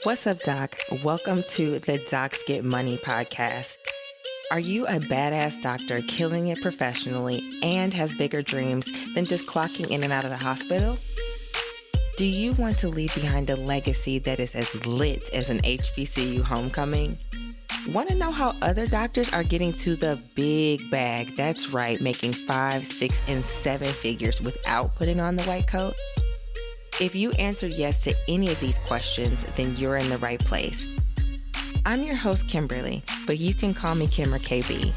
What's up, Doc? Welcome to the Docs Get Money podcast. Are you a badass doctor killing it professionally and has bigger dreams than just clocking in and out of the hospital? Do you want to leave behind a legacy that is as lit as an HBCU homecoming? Want to know how other doctors are getting to the big bag? That's right, making 5, 6, and 7 figures without putting on the white coat? If you answered yes to any of these questions, then you're in the right place. I'm your host, Kimberly, but you can call me Kim or KB.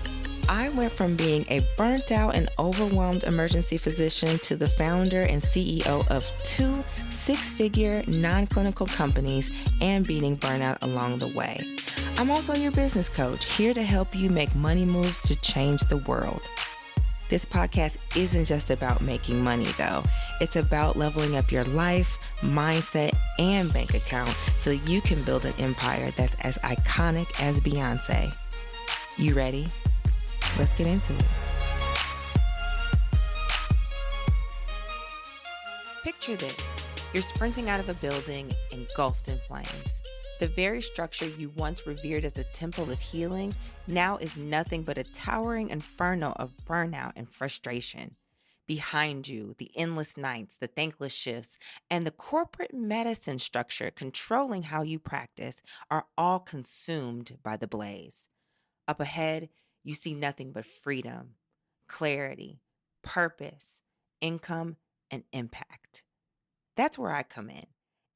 I went from being a burnt out and overwhelmed emergency physician to the founder and CEO of 2 six-figure non-clinical companies and beating burnout along the way. I'm also your business coach, here to help you make money moves to change the world. This podcast isn't just about making money, though. It's about leveling up your life, mindset, and bank account so you can build an empire that's as iconic as Beyonce. You ready? Let's get into it. Picture this. You're sprinting out of a building engulfed in flames. The very structure you once revered as a temple of healing now is nothing but a towering inferno of burnout and frustration. Behind you, the endless nights, the thankless shifts, and the corporate medicine structure controlling how you practice are all consumed by the blaze. Up ahead, you see nothing but freedom, clarity, purpose, income, and impact. That's where I come in.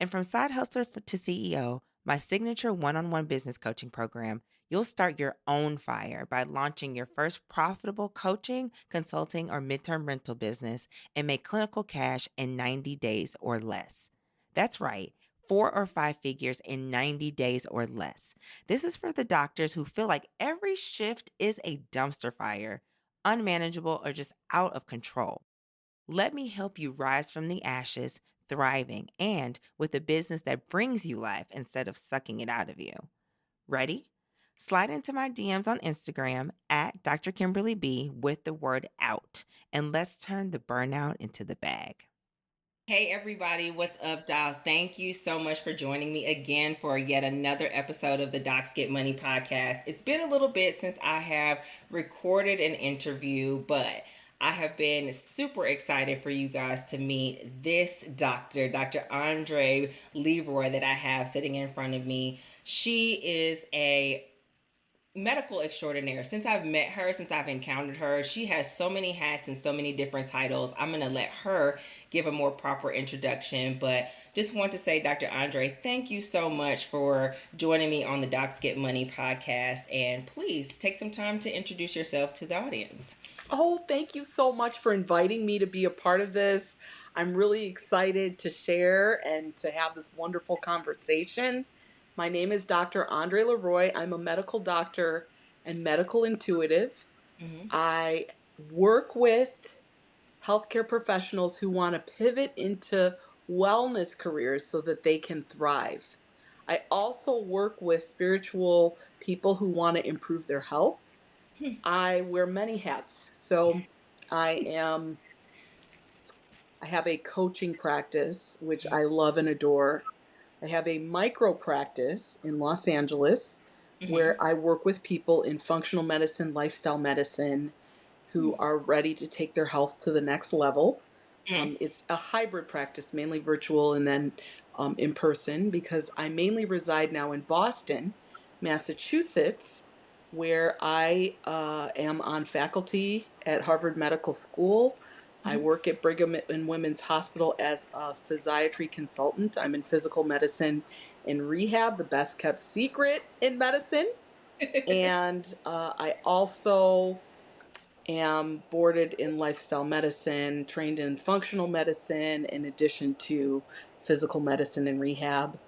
And from side hustler to CEO, my signature one-on-one business coaching program, you'll start your own fire by launching your first profitable coaching, consulting, or midterm rental business and make clinical cash in 90 days or less. That's right, 4 or 5 figures in 90 days or less. This is for the doctors who feel like every shift is a dumpster fire, unmanageable, or just out of control. Let me help you rise from the ashes, thriving, and with a business that brings you life instead of sucking it out of you. Ready? Slide into my DMs on Instagram at Dr. Kimberly B with the word out, and let's turn the burnout into the bag. Hey everybody, what's up, Doc? Thank you so much for joining me again for yet another episode of the Docs Get Money podcast. It's been a little bit since I have recorded an interview, but I have been super excited for you guys to meet this doctor, Dr. Andree LeRoy, that I have sitting in front of me. She is a medical extraordinaire. Since I've met her, since I've encountered her, she has so many hats and so many different titles. I'm going to let her give a more proper introduction, but just want to say, Dr. Andree, thank you so much for joining me on the Docs Get Money podcast, and please take some time to introduce yourself to the audience. Oh, thank you so much for inviting me to be a part of this. I'm really excited to share and to have this wonderful conversation. My name is Dr. Andree LeRoy. I'm a medical doctor and medical intuitive. I work with healthcare professionals who want to pivot into wellness careers so that they can thrive. I also work with spiritual people who want to improve their health. I wear many hats. So I have a coaching practice, which I love and adore. I have a micro practice in Los Angeles where I work with people in functional medicine, lifestyle medicine, who are ready to take their health to the next level. It's a hybrid practice, mainly virtual and then in person, because I mainly reside now in Boston, Massachusetts, where I am on faculty at Harvard Medical School. I work at Brigham and Women's Hospital as a physiatry consultant. I'm in physical medicine and rehab, the best kept secret in medicine. And I also am boarded in lifestyle medicine, trained in functional medicine, in addition to physical medicine and rehab.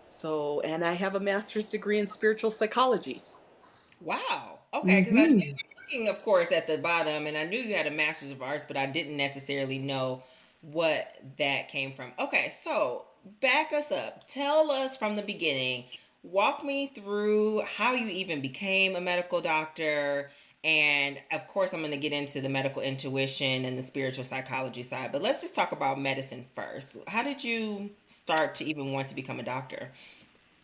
So, and I have a master's degree in spiritual psychology. Wow. Okay, because I knew, I'm looking, of course, at the bottom, and I knew you had a Master's of Arts, but I didn't necessarily know what that came from. Okay, so back us up. Tell us from the beginning. Walk me through how you even became a medical doctor. And of course, I'm going to get into the medical intuition and the spiritual psychology side, but let's just talk about medicine first. How did you start to even want to become a doctor?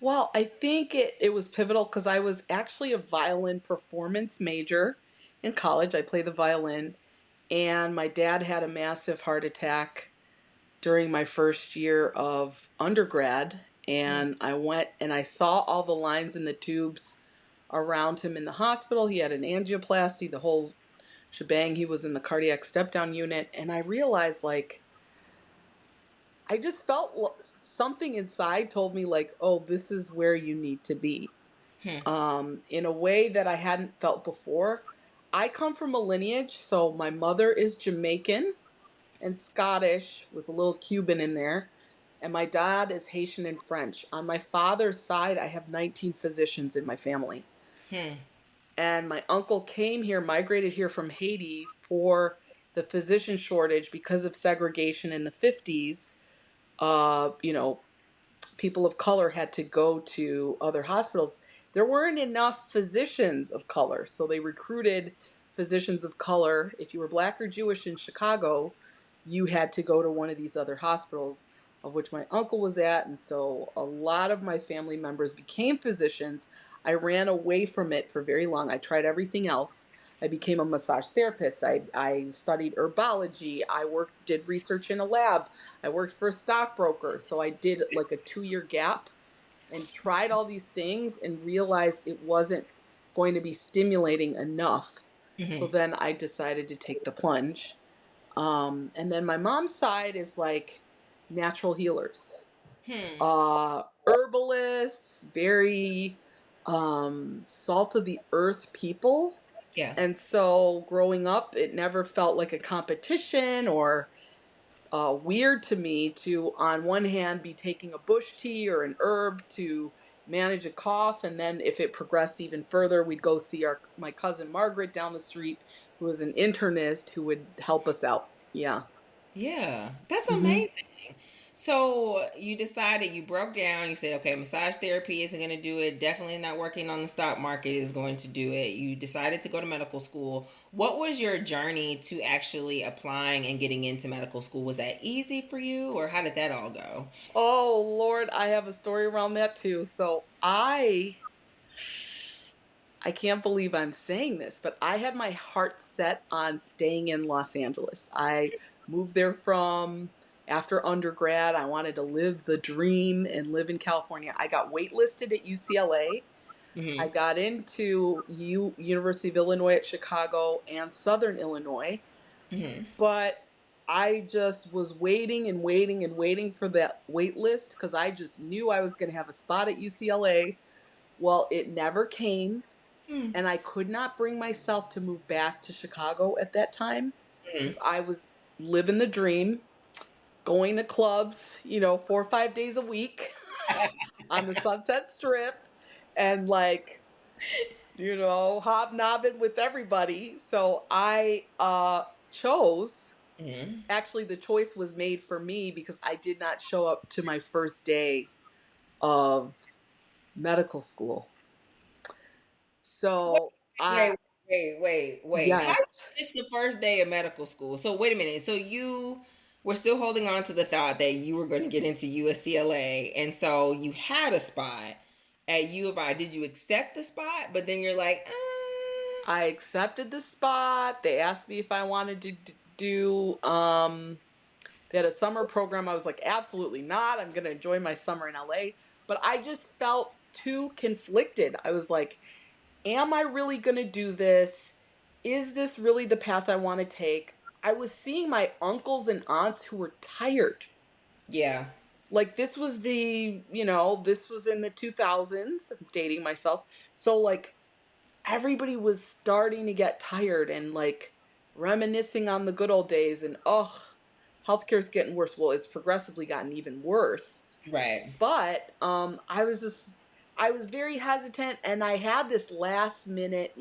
Well, I think it was pivotal because I was actually a violin performance major in college. I play the violin, and my dad had a massive heart attack during my first year of undergrad. Mm, And I went and I saw all the lines in the tubes around him in the hospital. He had an angioplasty, the whole shebang. He was in the cardiac step down unit. And I realized, like, I just felt something inside told me, like, oh, this is where you need to be, hmm, in a way that I hadn't felt before. I come from a lineage, so my mother is Jamaican and Scottish with a little Cuban in there, and my dad is Haitian and French. On my father's side, I have 19 physicians in my family. hmm. And my uncle came here, migrated here from Haiti for the physician shortage because of segregation in the 50s. You know, people of color had to go to other hospitals. There weren't enough physicians of color, so they recruited physicians of color. If you were black or Jewish in Chicago, you had to go to one of these other hospitals, of which my uncle was at. And so a lot of my family members became physicians. I ran away from it for very long. I tried everything else. I became a massage therapist. I studied herbology. Did research in a lab. I worked for a stockbroker. So I did like a 2 year gap and tried all these things and realized it wasn't going to be stimulating enough. So Hmm. then I decided to take the plunge. And then my mom's side is like natural healers, Hmm. herbalists, very salt of the earth people. Yeah. And so growing up, it never felt like a competition or weird to me to, on one hand, be taking a bush tea or an herb to manage a cough, and then if it progressed even further, we'd go see my cousin Margaret down the street, who was an internist who would help us out. Yeah. Yeah, that's Hmm. amazing. So you decided, you broke down, you said, okay, massage therapy isn't going to do it. Definitely not working on the stock market is going to do it. You decided to go to medical school. What was your journey to actually applying and getting into medical school? Was that easy for you, or how did that all go? Oh Lord, I have a story around that too. So I can't believe I'm saying this, but I had my heart set on staying in Los Angeles. I moved there from after undergrad. I wanted to live the dream and live in California. I got waitlisted at UCLA. I Mm-hmm. got into University of Illinois at Chicago and Southern Illinois, Mm-hmm. but I just was waiting and waiting and waiting for that wait list because I just knew I was going to have a spot at UCLA. Well, it never came, and I could not bring myself to move back to Chicago at that time Mm-hmm. because I was living the dream, going to clubs, 4 or 5 days a week on the Sunset Strip, and like, hobnobbing with everybody. So I chose, Mm-hmm. actually, the choice was made for me because I did not show up to my first day of medical school. Wait, So I, wait. How yes. you finish the first day of medical school? So wait a minute. So you were still holding on to the thought that you were going to get into USCLA, and so you had a spot at U of I. Did you accept the spot? But then you're like, I accepted the spot. They asked me if I wanted to do they had a summer program. I was like, absolutely not. I'm going to enjoy my summer in LA. But I just felt too conflicted. I was like, am I really going to do this? Is this really the path I want to take? I was seeing my uncles and aunts who were tired. yeah, Like this was in the 2000s. I'm dating myself. So like everybody was starting to get tired and like reminiscing on the good old days, and healthcare's getting worse. Well, it's progressively gotten even worse. right, But I was very hesitant, and I had this last minute,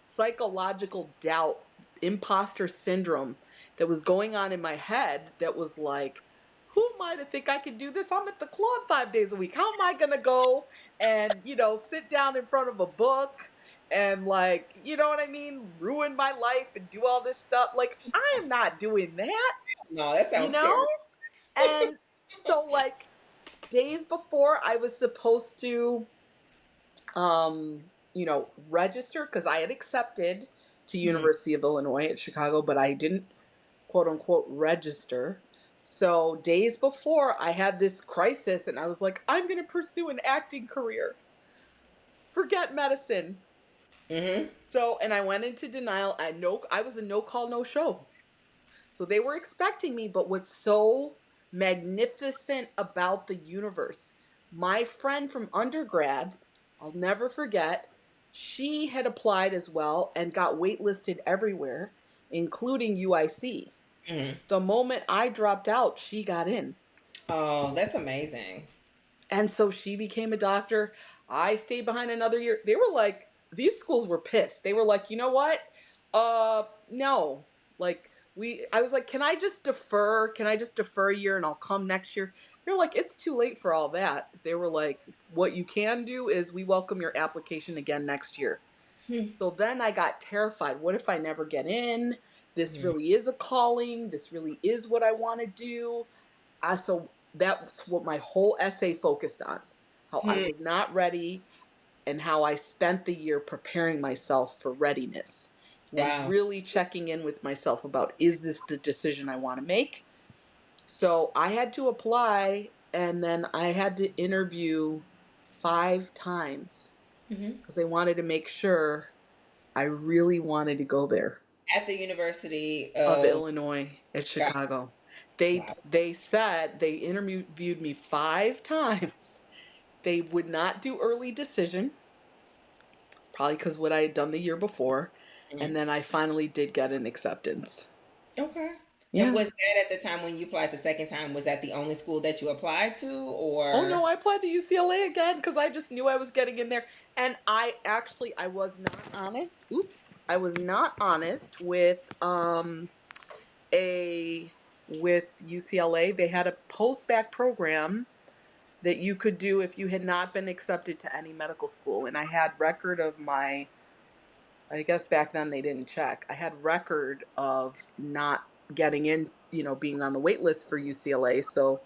psychological doubt, imposter syndrome that was going on in my head that was like, who am I to think I can do this? I'm at the club 5 days a week. How am I gonna go and, sit down in front of a book and, like, you know what I mean, ruin my life and do all this stuff? Like, I am not doing that, no, that you sounds know? terrible. And so like days before I was supposed to, register because I had accepted to Mhm. University of Illinois at Chicago, but I didn't quote unquote register. So days before I had this crisis and I was like, I'm going to pursue an acting career. Forget medicine. Mhm. So, and I went into denial. I was a no call, no show. So they were expecting me, but what's so magnificent about the universe, my friend from undergrad, I'll never forget, she had applied as well and got waitlisted everywhere, including UIC. Mhm. The moment I dropped out, she got in. Oh, that's amazing. And so she became a doctor. I stayed behind another year. They were like, these schools were pissed. They were like, you know what? No. Like I was like, can I just defer? Can I just defer a year and I'll come next year? They're like, it's too late for all that. They were like, what you can do is we welcome your application again next year. Hmm. So then I got terrified. What if I never get in? This Mhm. really is a calling. This really is what I want to do. So that's what my whole essay focused on, how I Hmm. was not ready and how I spent the year preparing myself for readiness and Wow. really checking in with myself about, is this the decision I want to make? So I had to apply and then I had to interview 5 times Mhm. because I wanted to make sure I really wanted to go there. At the University Of of Illinois at God. Chicago. They Wow. they said they interviewed me 5 times. They would not do early decision, probably because what I had done the year before, Mhm. and then I finally did get an acceptance. Okay. And Yeah. was that at the time when you applied the second time? Was that the only school that you applied to, Oh or? no, I applied to UCLA again because I just knew I was getting in there. And I was not honest. Oops, I was not honest a with UCLA. They had a post bac program that you could do if you had not been accepted to any medical school. And I had record of my, I guess back then they didn't check. I had record of not getting in, being on the wait list for UCLA. So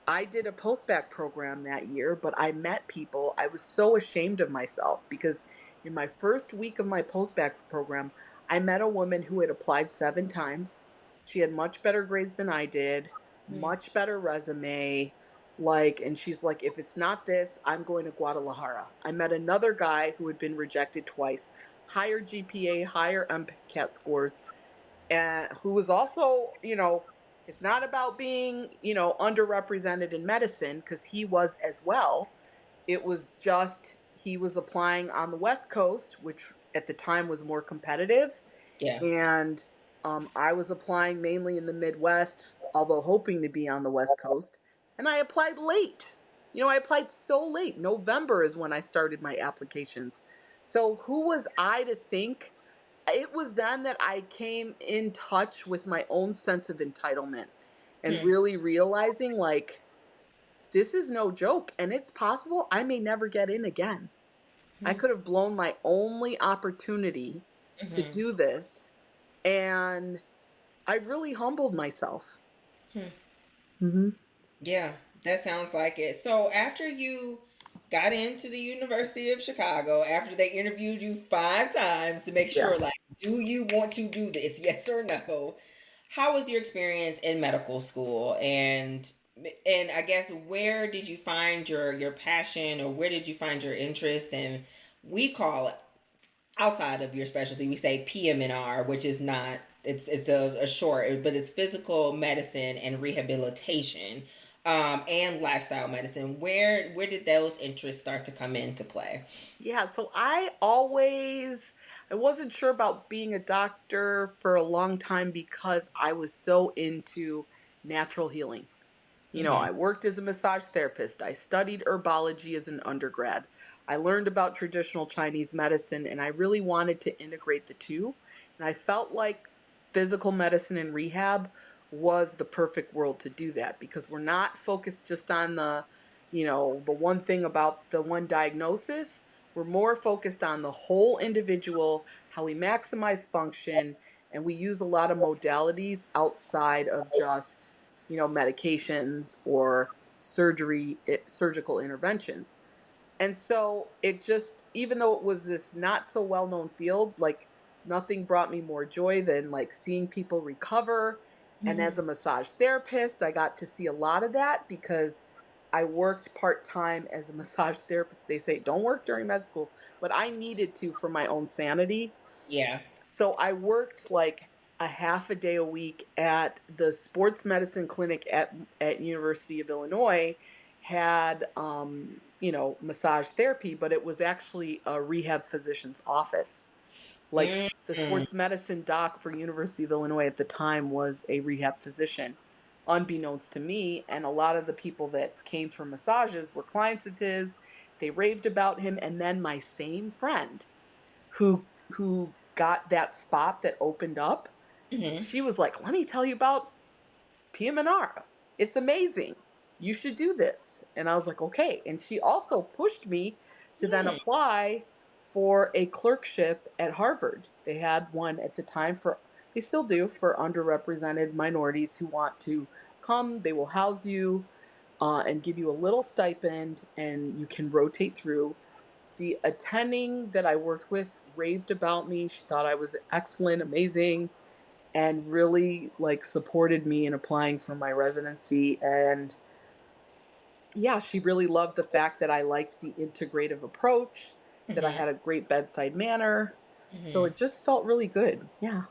I did a post-bac program that year, but I met people. I was so ashamed of myself because in my first week of my post-bac program, I met a woman who had applied 7 times. She had much better grades than I did, Hmm. much better resume. And she's like, if it's not this, I'm going to Guadalajara. I met another guy who had been rejected twice, higher GPA, higher MCAT scores, and who was also, it's not about being, underrepresented in medicine because he was as well. It was just he was applying on the West Coast, which at the time was more competitive, Yeah. and I was applying mainly in the Midwest, although hoping to be on the West Coast. And I applied late. I applied so late. November is when I started my applications. So who was I to think? It was then that I came in touch with my own sense of entitlement and Hmm. really realizing like this is no joke and it's possible I may never get in again. I Hmm. could have blown my only opportunity to Hmm. do this, and I really humbled myself. Hmm. Hmm. Yeah, that sounds like it. So after you got into the University of Chicago, after they interviewed you 5 times to make Yeah. sure, like, do you want to do this? Yes or no? How was your experience in medical school? And I guess where did you find your passion, or where did you find your interest? And we call it, outside of your specialty, we say PM&R, which is not, it's a short, but it's physical medicine and rehabilitation, and lifestyle medicine. Where did those interests start to come into play? Yeah, so I wasn't sure about being a doctor for a long time because I was so into natural healing. Mm-hmm. I worked as a massage therapist. I studied herbology as an undergrad. I learned about traditional Chinese medicine and I really wanted to integrate the two. And I felt like physical medicine and rehab was the perfect world to do that because we're not focused just on the one thing about the one diagnosis. We're more focused on the whole individual, how we maximize function, and we use a lot of modalities outside of just medications or surgical interventions. And so it just, even though it was this not so well known field, like nothing brought me more joy than like seeing people recover. And as Mhm. a massage therapist, I got to see a lot of that because I worked part time as a massage therapist. They say don't work during med school, but I needed to for my own sanity. Yeah. So I worked like a half a day a week at the sports medicine clinic at University of Illinois. Had massage therapy, but it was actually a rehab physician's office. Like the Mm. sports medicine doc for University of Illinois at the time was a rehab physician, unbeknownst to me. And a lot of the people that came for massages were clients of his. They raved about him, and then my same friend who got that spot that opened up, Mhm. she was like, "Let me tell you about PM&R. It's amazing. You should do this." And I was like, "Okay." And she also pushed me to then Mm. apply for a clerkship at Harvard. They had one at the time they still do, for underrepresented minorities who want to come. They will house you and give you a little stipend, and you can rotate through. The attending that I worked with raved about me. She thought I was excellent, amazing, and really like supported me in applying for my residency. And yeah, she really loved the fact that I liked the integrative approach, that I Mhm. had a great bedside manner. So Mhm. it just felt really good. Yeah.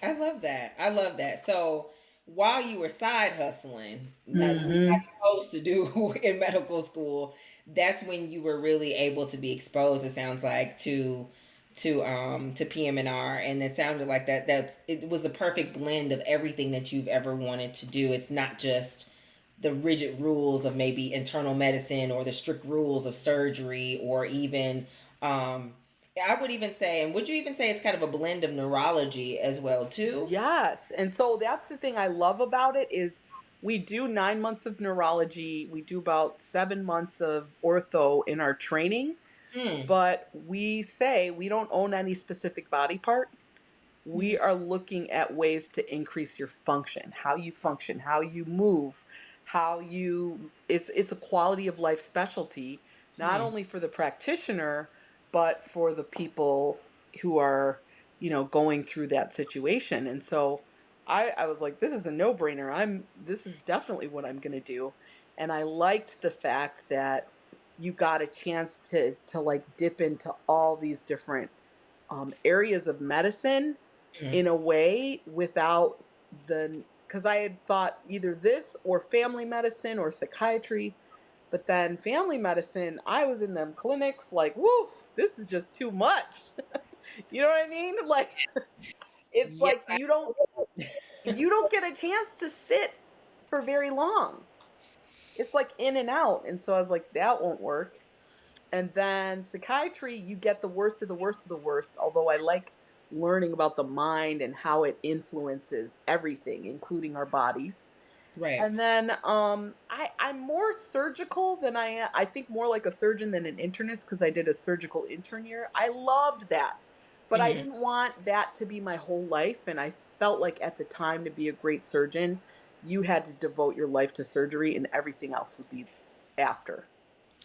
I love that. I love that. So while you were side hustling, that you're Hmm. not supposed to do in medical school, that's when you were really able to be exposed, it sounds like, to PM&R. And it sounded like it was the perfect blend of everything that you've ever wanted to do. It's not just the rigid rules of maybe internal medicine or the strict rules of surgery, or even um I would even say, and would you even say it's kind of a blend of neurology as well too? Yes. And so that's the thing I love about it is we do 9 months of neurology. We do about 7 months of ortho in our training, Mm. but we say we don't own any specific body part. We Mhm. are looking at ways to increase your function, how you move, how you it's a quality of life specialty, not Mhm. only for the practitioner, but for the people who are, going through that situation. And so I was like, this is a no-brainer. This is definitely what I'm gonna do. And I liked the fact that you got a chance to like dip into all these different areas of medicine Mhm. in a way without because I had thought either this or family medicine or psychiatry, but then family medicine, I was in them clinics like, woo, this is just too much. You know what I mean? Like it's Yes, like I you don't get a chance to sit for very long. It's like in and out. And so I was like, that won't work. And then psychiatry, you get the worst of the worst of the worst, although I like learning about the mind and how it influences everything, including our bodies. right. And then I'm more surgical than I think more like a surgeon than an internist because I did a surgical intern year. I loved that. But I Mhm. didn't want that to be my whole life. And I felt like at the time to be a great surgeon, you had to devote your life to surgery and everything else would be after.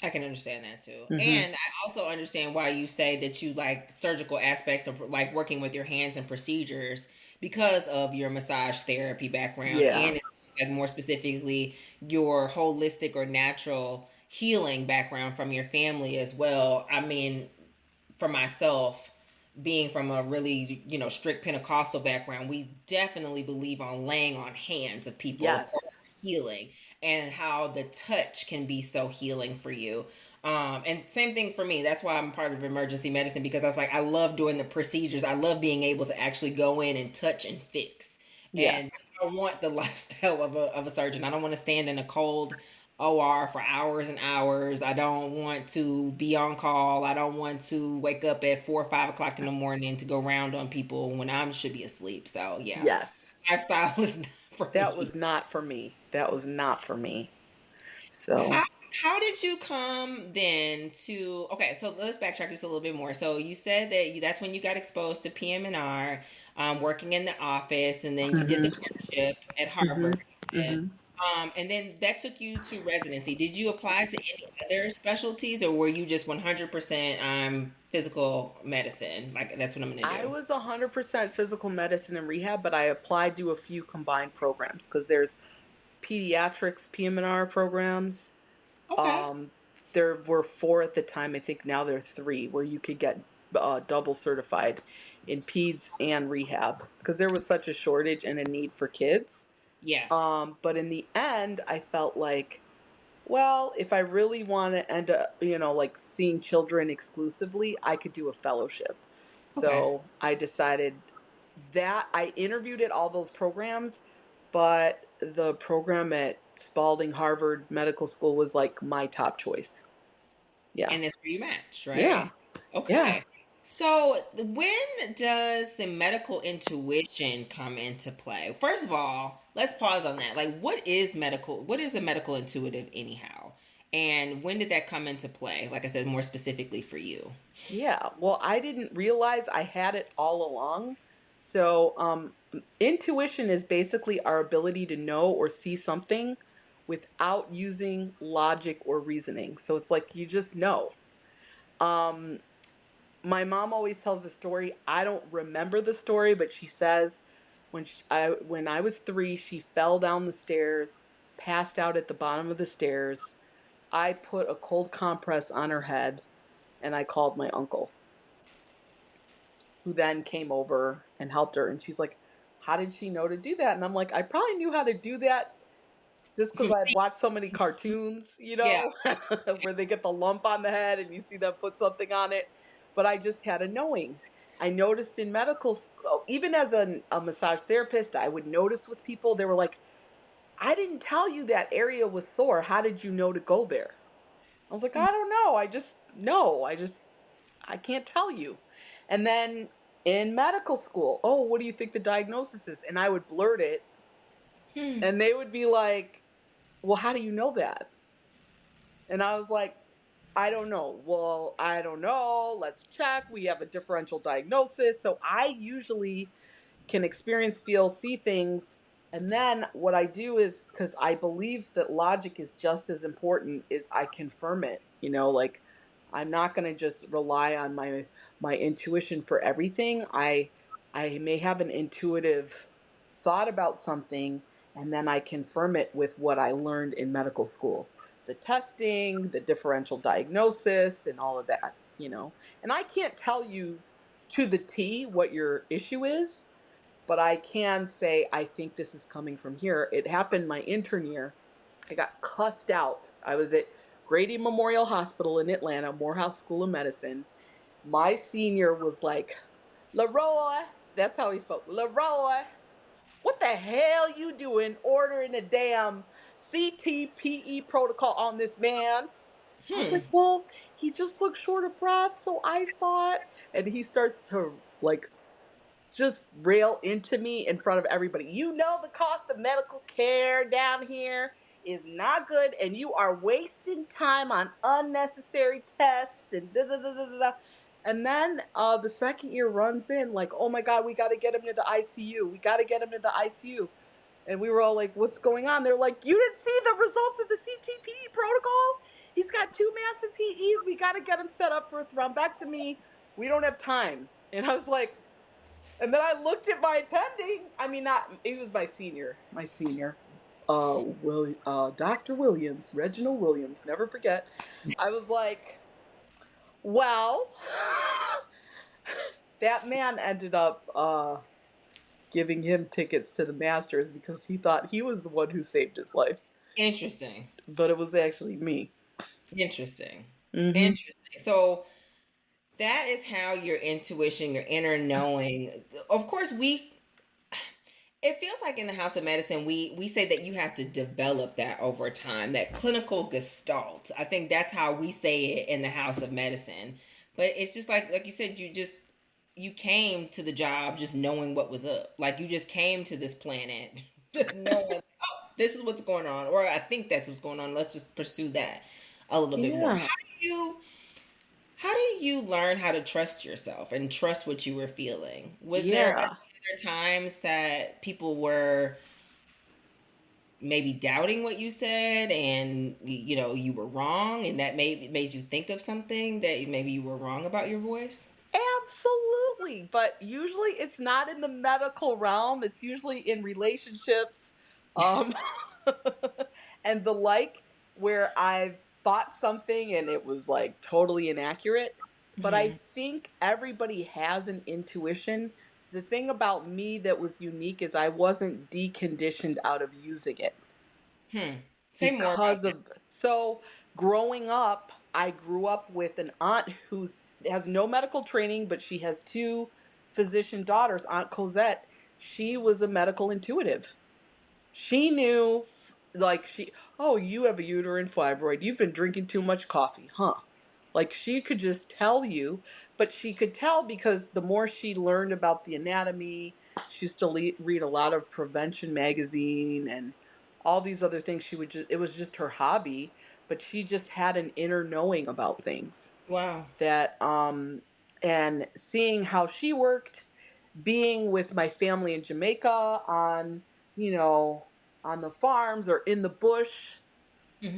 I can understand that too. Hmm. And I also understand why you say that you like surgical aspects of like working with your hands and procedures because of your massage therapy background, Yeah. and it's like more specifically your holistic or natural healing background from your family as well. I mean, for myself, being from a really, strict Pentecostal background, we definitely believe on laying on hands of people, of course, Yes. healing, and how the touch can be so healing for you. And same thing for me. That's why I'm part of emergency medicine, because I was like, I love doing the procedures. I love being able to actually go in and touch and fix. And Yes. I want the lifestyle of a surgeon. I don't want to stand in a cold OR for hours and hours. I don't want to be on call. I don't want to wake up at 4 or 5 o'clock in the morning to go round on people when I should be asleep. So yeah, Yes. lifestyle is not for That me. was not for me. That was not for me. How So, how did you come then to, okay, so let's backtrack just a little bit more. So you said that that's when you got exposed to PM&R, working in the office, and then you did the mhm. clerkship at Mhm. Harvard. Mhm. And then that took you to residency. Did you apply to any other specialties, or were you just 100% physical medicine? Like that's what I'm gonna I do. was 100% physical medicine and rehab, but I applied to a few combined programs because there's pediatrics PM&R programs. Okay. Um, there were four at the time. I think now there are three where you could get double certified in peds and rehab because there was such a shortage and a need for kids. Yeah. But in the end, I felt like, well, if I really want to end up, like seeing children exclusively, I could do a fellowship. Okay. So I decided that I interviewed at all those programs, but the program at Spalding Harvard Medical School was like my top choice. Yeah. And it's where you match, Yeah. right? Yeah. Okay. So when does the medical intuition come into play? First of all, let's pause on that. Like, what is a medical intuitive anyhow? And when did that come into play? Like I said, more specifically for you. Yeah. Well, I didn't realize I had it all along. So, intuition is basically our ability to know or see something without using logic or reasoning. So it's like you just know. Um, my mom always tells the story. I don't remember the story, but she says when I was 3, she fell down the stairs, passed out at the bottom of the stairs. I put a cold compress on her head, and I called my uncle, who then came over and helped her. And she's like, "How did she know to do that?" And I'm like, "I probably knew how to do that just because From I had watched so many cartoons, Yeah. where they get the lump on the head and you see them put something on it. But I just had a knowing. I noticed in medical school, even as a massage therapist, I would notice with people, they were like, "I didn't tell you that area was sore. How did you know to go there?" I was like, "I don't know. I just know. I can't tell you." And then in medical school, "Oh, what do you think the diagnosis is?" And I would blurt it, Hmm. and they would be like, "Well, how do you know that?" And I was like, "I don't know." "Well, I don't know. Let's check. We have a differential diagnosis." So I usually can experience, feel, see things. And then what I do is, because I believe that logic is just as important, is I confirm it. Like I'm not going to just rely on my intuition for everything. I may have an intuitive thought about something, and then I confirm it with what I learned in medical school, the testing, the differential diagnosis, and all of that. And I can't tell you to the T what your issue is, but I can say I think this is coming from here. It happened my intern year. I got cussed out. I was at Grady Memorial Hospital in Atlanta, Morehouse School of Medicine. My senior was like, "LeRoy," that's how he spoke, "LeRoy, what the hell you doing ordering a damn CTPE protocol on this man?" I was like, Hmm. "Well, he just looked short of breath, so I thought," and he starts to like just rail into me in front of everybody. "You know the cost of medical care down here is not good, and you are wasting time on unnecessary tests and da da da da da." And then the second year runs in like, "Oh my God, we got to get him to the ICU. We got to get him to the ICU." And we were all like, "What's going on?" They're like, "You didn't see the results of the CTPE protocol? He's got two massive PEs. We got to get him set up for a thrombectomy. We don't have time." And I was like, and then I looked at my attending. I mean, not he was my senior. Dr. Williams, Reginald Williams, never forget. I was like, "Well," that man ended up giving him tickets to the Masters because he thought he was the one who saved his life, Interesting. but it was actually me. Interesting. Hmm. Interesting. So that is how your intuition, your inner knowing. Of course, we it feels like in the house of medicine we say that you have to develop that over time, that clinical gestalt. I think that's how we say it in the house of medicine. But it's just like you said, you came to the job just knowing what was up. Like you just came to this planet just knowing, oh, this is what's going on, or I think that's what's going on. Let's just pursue that a little bit more. Yeah, How do you learn how to trust yourself and trust what you were feeling? Was there yeah. other times that people were maybe doubting what you said, and you know you were wrong, and that made you think of something that maybe you were wrong about your voice? Absolutely. But usually it's not in the medical realm, it's usually in relationships, um, and the like, where I've thought something and it was like totally inaccurate. But I Hmm. think everybody has an intuition. The thing about me that was unique is I wasn't deconditioned out of using it Hmm. Say more about because of so growing up, I grew up with an aunt who's has no medical training, but she has two physician daughters. Aunt Cosette, she was a medical intuitive. She knew, like, oh, you have a uterine fibroid. You've been drinking too much coffee, huh? Like, she could just tell you, but she could tell because the more she learned about the anatomy, she used to read a lot of prevention magazine and all these other things. It was just her hobby, but she just had an inner knowing about things it. Wow. that, and seeing how she worked, being with my family in Jamaica on, you know, on the farms or in the bush,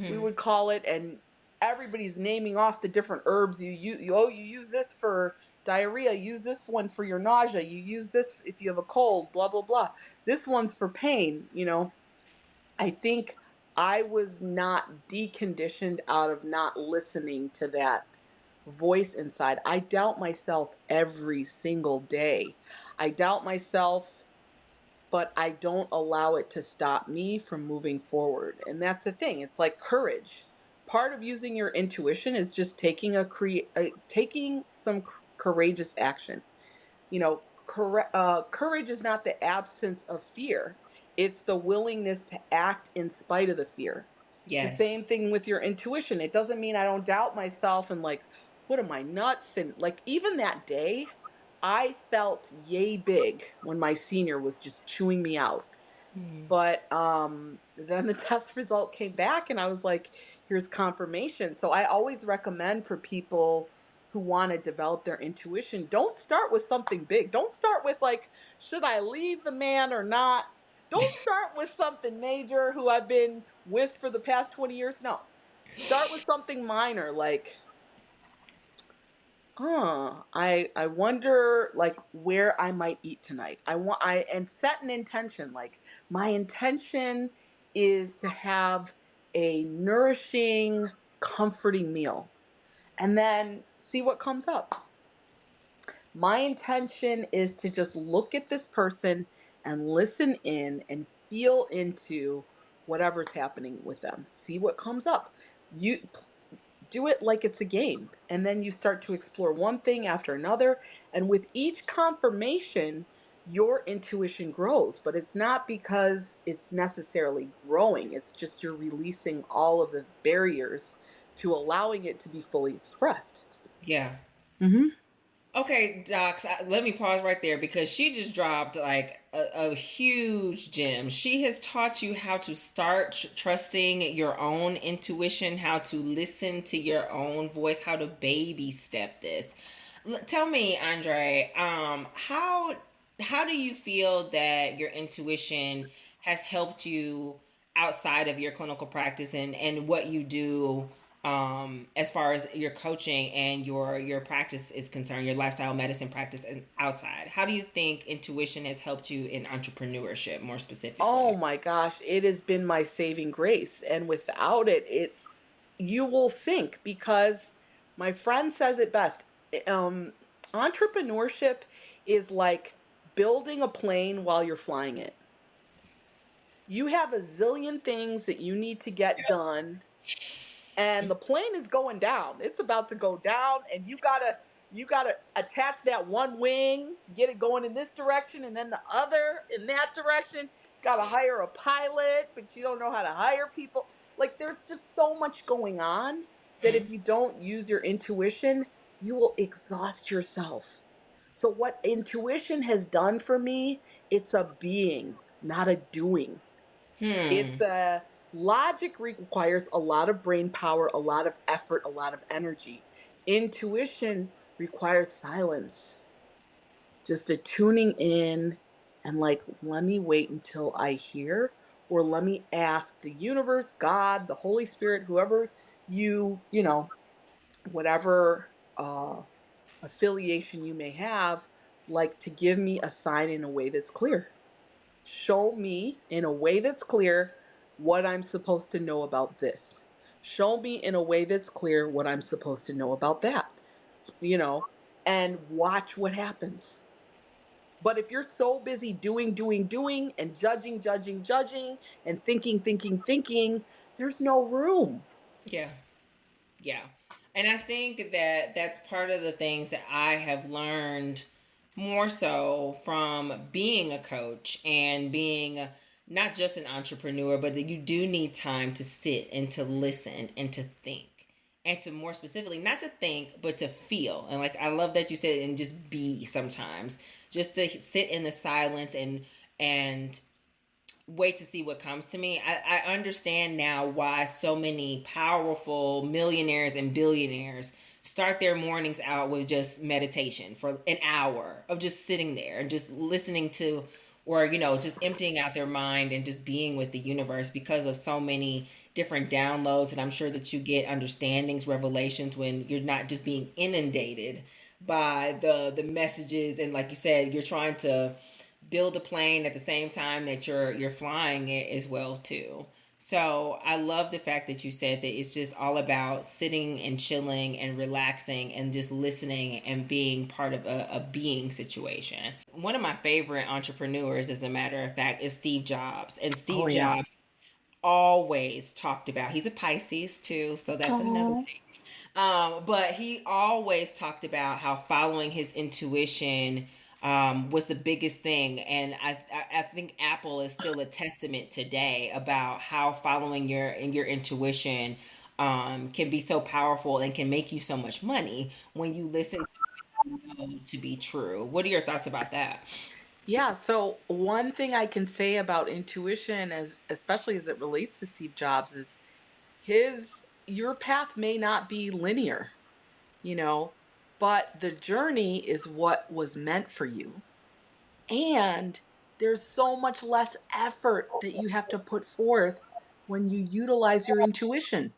we Hmm. would call it, and everybody's naming off the different herbs you use. Oh, you use this for diarrhea, use this one for your nausea, you use this if you have a cold, blah blah blah. This one's for pain, you know. I think I was not deconditioned out of not listening to that voice inside. I doubt myself every single day. I doubt myself, but I don't allow it to stop me from moving forward. And that's the thing. It's like courage. Part of using your intuition is just taking some courageous action. You know, courage is not the absence of fear. It's the willingness to act in spite of the fear. It's the Yes. same thing with your intuition. It doesn't mean I don't doubt myself and like, what am I nuts? And like, even that day, I felt yay big when my senior was just chewing me out. Hmm. But then the test result came back and I was like, here's confirmation. So I always recommend for people who want to develop their intuition, don't start with something big. Don't start with like, should I leave the man or not? Don't start with something major who I've been with for the past 20 years. No. Start with something minor like, I wonder like where I might eat tonight. I and set an intention. Like my intention is to have a nourishing, comforting meal. And then see what comes up. My intention is to just look at this person and listen in and feel into whatever's happening with them. See what comes up. You do it like it's a game. And then you start to explore one thing after another. And with each confirmation, your intuition grows. But it's not because it's necessarily growing, it's just you're releasing all of the barriers to allowing it to be fully expressed. Yeah. Hmm. Okay, Docs, let me pause right there because she just dropped like a huge gem. She has taught you how to start trusting your own intuition, how to listen to your own voice, how to baby step this. Tell me, Andre, how do you feel that your intuition has helped you outside of your clinical practice and what you do, as far as your coaching and your practice is concerned, your lifestyle medicine practice and outside? How do you think intuition has helped you in entrepreneurship more Oh specifically? my gosh, it has been my saving grace. And without it, you will sink because my friend says it best. Um, Entrepreneurship is like building a plane while you're flying it. You have a zillion things that you need to get done and the plane is going down. It's about to go down, and you gotta attach that one wing to get it going in this direction, and then the other in that direction. Got to hire a pilot, but you don't know how to hire people. Like there's just so much going on that if Mhm. you don't use your intuition, you will exhaust yourself. So what intuition has done for me, it's a being, not a doing. Hmm. It's a Logic requires a lot of brain power, a lot of effort, a lot of energy. Intuition requires silence, just a tuning in and like, let me wait until I hear or let me ask the universe, God, the Holy Spirit, whoever whatever affiliation you may have, like to give me a sign in a way that's clear. Show me in a way that's clear what I'm supposed to know about this. Show me in a way that's clear what I'm supposed to know about that, you know, and watch what happens. But if you're so busy doing, and judging, and thinking, there's no room. Yeah. Yeah. And I think that that's part of the things that I have learned more so from being a coach and being not just an entrepreneur, but that you do need time to sit and to listen and to think. And to more specifically, not to think, but to feel. And like I love that you said and just be sometimes. Just to sit in the silence and wait to see what comes to me. I understand now why so many powerful millionaires and billionaires start their mornings out with just meditation for an hour of just sitting there and just listening to, or just emptying out their mind and just being with the universe, because of so many different downloads. And I'm sure that you get understandings, revelations, when you're not just being inundated by the messages. And like you said, you're trying to build a plane at the same time that you're flying it as well too. So I love the fact that you said that it's just all about sitting and chilling and relaxing and just listening and being part of a being situation. One of my favorite entrepreneurs, as a matter of fact, is Steve Jobs. And Oh Steve yeah. Jobs always talked about, he's a Pisces too, so that's another Oh. thing. But he always talked about how following his intuition was the biggest thing. And I think Apple is still a testament today about how following your intuition can be so powerful and can make you so much money when you listen to be true. What are your thoughts about that? Yeah, so one thing I can say about intuition, as especially as it relates to Steve Jobs, is his your path may not be linear, you know, but the journey is what was meant for you. And there's so much less effort that you have to put forth when you utilize your intuition.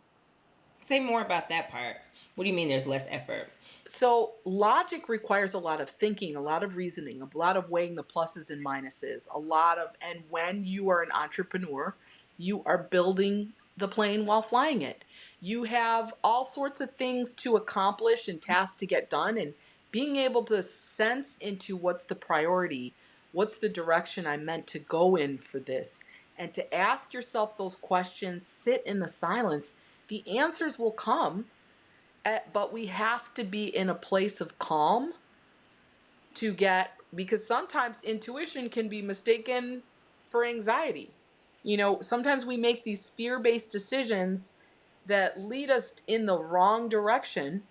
Say more about that part. What do you mean there's less effort? So logic requires a lot of thinking, a lot of reasoning, a lot of weighing the pluses and minuses, and when you are an entrepreneur, you are building the plane while flying it. You have all sorts of things to accomplish and tasks to get done, and being able to sense into what's the priority, what's the direction I'm meant to go in for this, and to ask yourself those questions, sit in the silence, the answers will come. But we have to be in a place of calm to get, because sometimes intuition can be mistaken for anxiety. Sometimes we make these fear-based decisions that lead us in the wrong direction,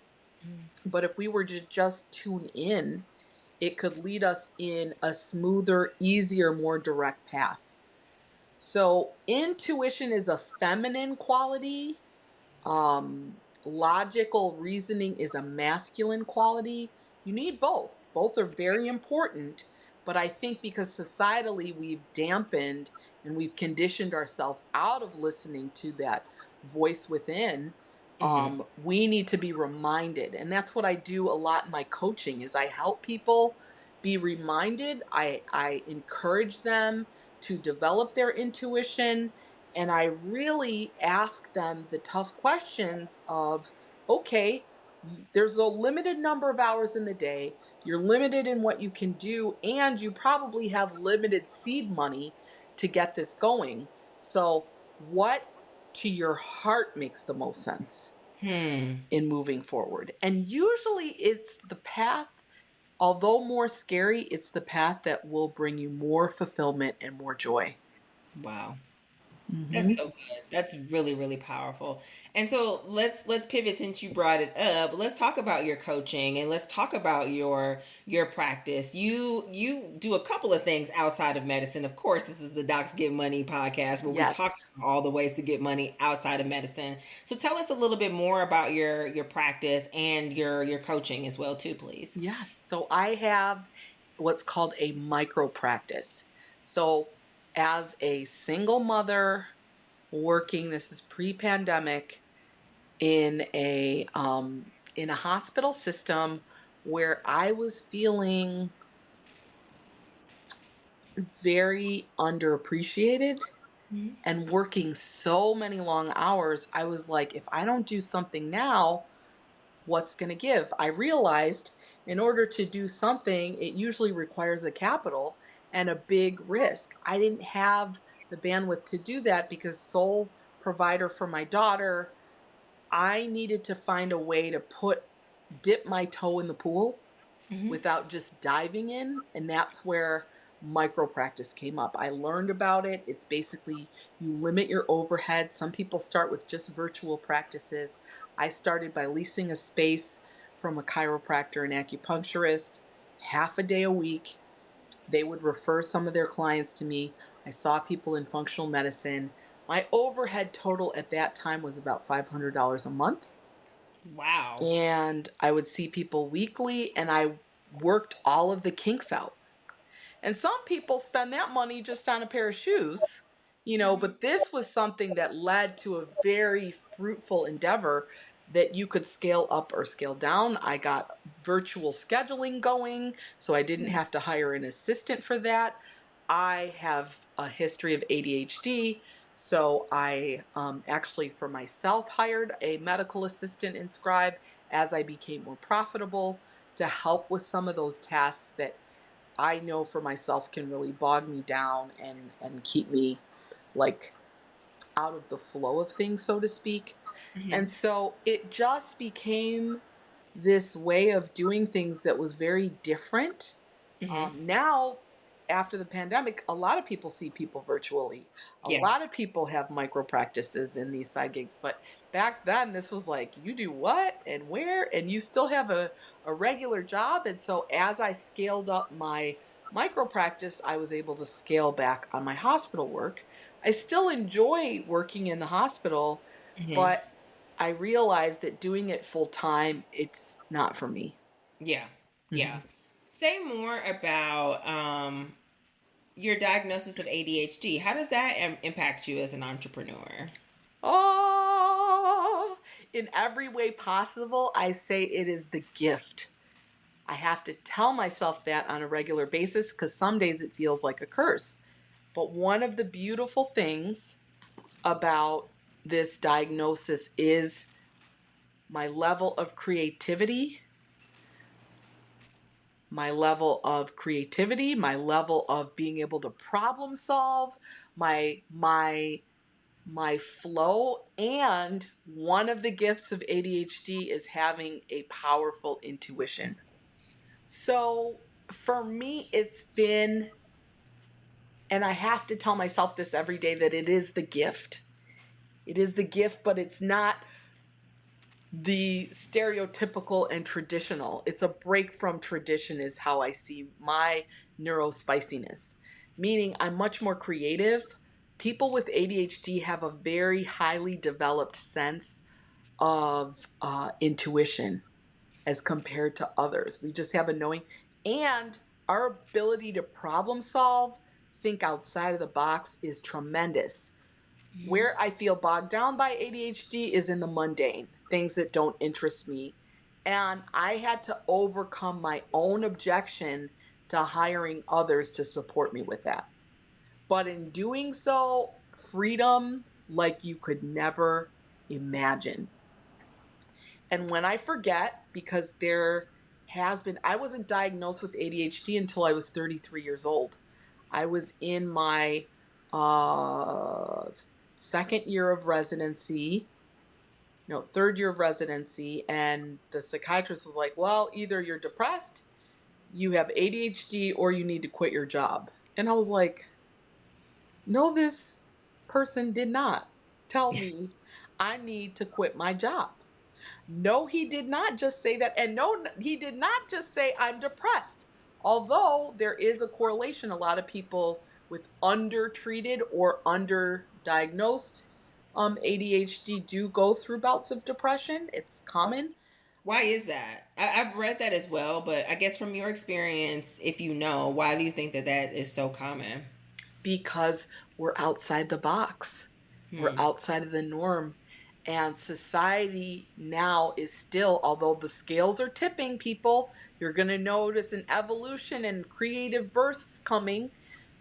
but if we were to just tune in, it could lead us in a smoother, easier, more direct path. So intuition is a feminine quality. Logical reasoning is a masculine quality. You need both. Both are very important, but I think because societally we've dampened and we've conditioned ourselves out of listening to that voice within, Mm-hmm. we need to be reminded. And that's what I do a lot in my coaching is I help people be reminded. I encourage them to develop their intuition, and I really ask them the tough questions of, okay, there's a limited number of hours in the day. You're limited in what you can do, and you probably have limited seed money to get this going. So, what to your heart makes the most sense Hmm. in moving forward? And usually it's the path, although more scary, it's the path that will bring you more fulfillment and more joy. Wow. That's Hmm. so good. That's really, really powerful. And so let's pivot, since you brought it up. Let's talk about your coaching and let's talk about your practice. You do a couple of things outside of medicine. Of course, this is the Docs Get Money podcast where we talk Yes. about all the ways to get money outside of medicine. So tell us a little bit more about your practice and your coaching as well too, please. Yes. So I have what's called a micro practice. So as a single mother working, this is pre-pandemic, in a hospital system where I was feeling very underappreciated Mhm. and working so many long hours. I was like, if I don't do something now, what's going to give? I realized in order to do something, it usually requires a capital and a big risk. I didn't have the bandwidth to do that because sole provider for my daughter, I needed to find a way to dip my toe in the pool Mhm. without just diving in. And that's where micro practice came up. I learned about it. It's basically you limit your overhead. Some people start with just virtual practices. I started by leasing a space from a chiropractor and acupuncturist, half a day a week. They would refer some of their clients to me. I saw people in functional medicine. My overhead total at that time was about $500 a month. Wow. And I would see people weekly, and I worked all of the kinks out. And some people spend that money just on a pair of shoes, but this was something that led to a very fruitful endeavor that you could scale up or scale down. I got virtual scheduling going, so I didn't have to hire an assistant for that. I have a history of ADHD, so I actually for myself hired a medical assistant and scribe as I became more profitable to help with some of those tasks that I know for myself can really bog me down and keep me like out of the flow of things, so to speak. And Mhm. so it just became this way of doing things that was very different. Mhm. Now, after the pandemic, a lot of people see people virtually. A Yeah. lot of people have micro practices in these side gigs. But back then, this was like, you do what and where, and you still have a regular job. And so, as I scaled up my micro practice, I was able to scale back on my hospital work. I still enjoy working in the hospital, Mhm. but I realized that doing it full time, it's not for me. Yeah. Yeah. Mhm. Say more about your diagnosis of ADHD. How does that impact you as an entrepreneur? Oh, in every way possible, I say it is the gift. I have to tell myself that on a regular basis because some days it feels like a curse. But one of the beautiful things about this diagnosis is my level of creativity, my level of being able to problem solve, my flow, and one of the gifts of ADHD is having a powerful intuition. So for me it's been, and I have to tell myself this every day, that it is the gift. It is the gift, but it's not the stereotypical and traditional. It's a break from tradition, is how I see my neurospiciness. Meaning, I'm much more creative. People with ADHD have a very highly developed sense of intuition as compared to others. We just have a knowing, and our ability to problem solve, think outside of the box is tremendous. Mhm. Where I feel bogged down by ADHD is in the mundane, things that don't interest me. And I had to overcome my own objection to hiring others to support me with that. But in doing so, freedom like you could never imagine. And when I forget, because I wasn't diagnosed with ADHD until I was 33 years old. I was in my uh, second year of residency, no, third year of residency, and the psychiatrist was like, well, either you're depressed, you have ADHD, or you need to quit your job. And I was like, no, this person did not tell me I need to quit my job. No, he did not just say that. And no, he did not just say I'm depressed. Although there is a correlation, a lot of people with undertreated or underdiagnosed ADHD do go through bouts of depression. It's common. Why is that? I've read that as well, but I guess from your experience, if you know, why do you think that that is so common? because we're outside the box. We're Hmm. outside of the norm. And society now is still, although the scales are tipping, people, you're going to notice an evolution and creative bursts coming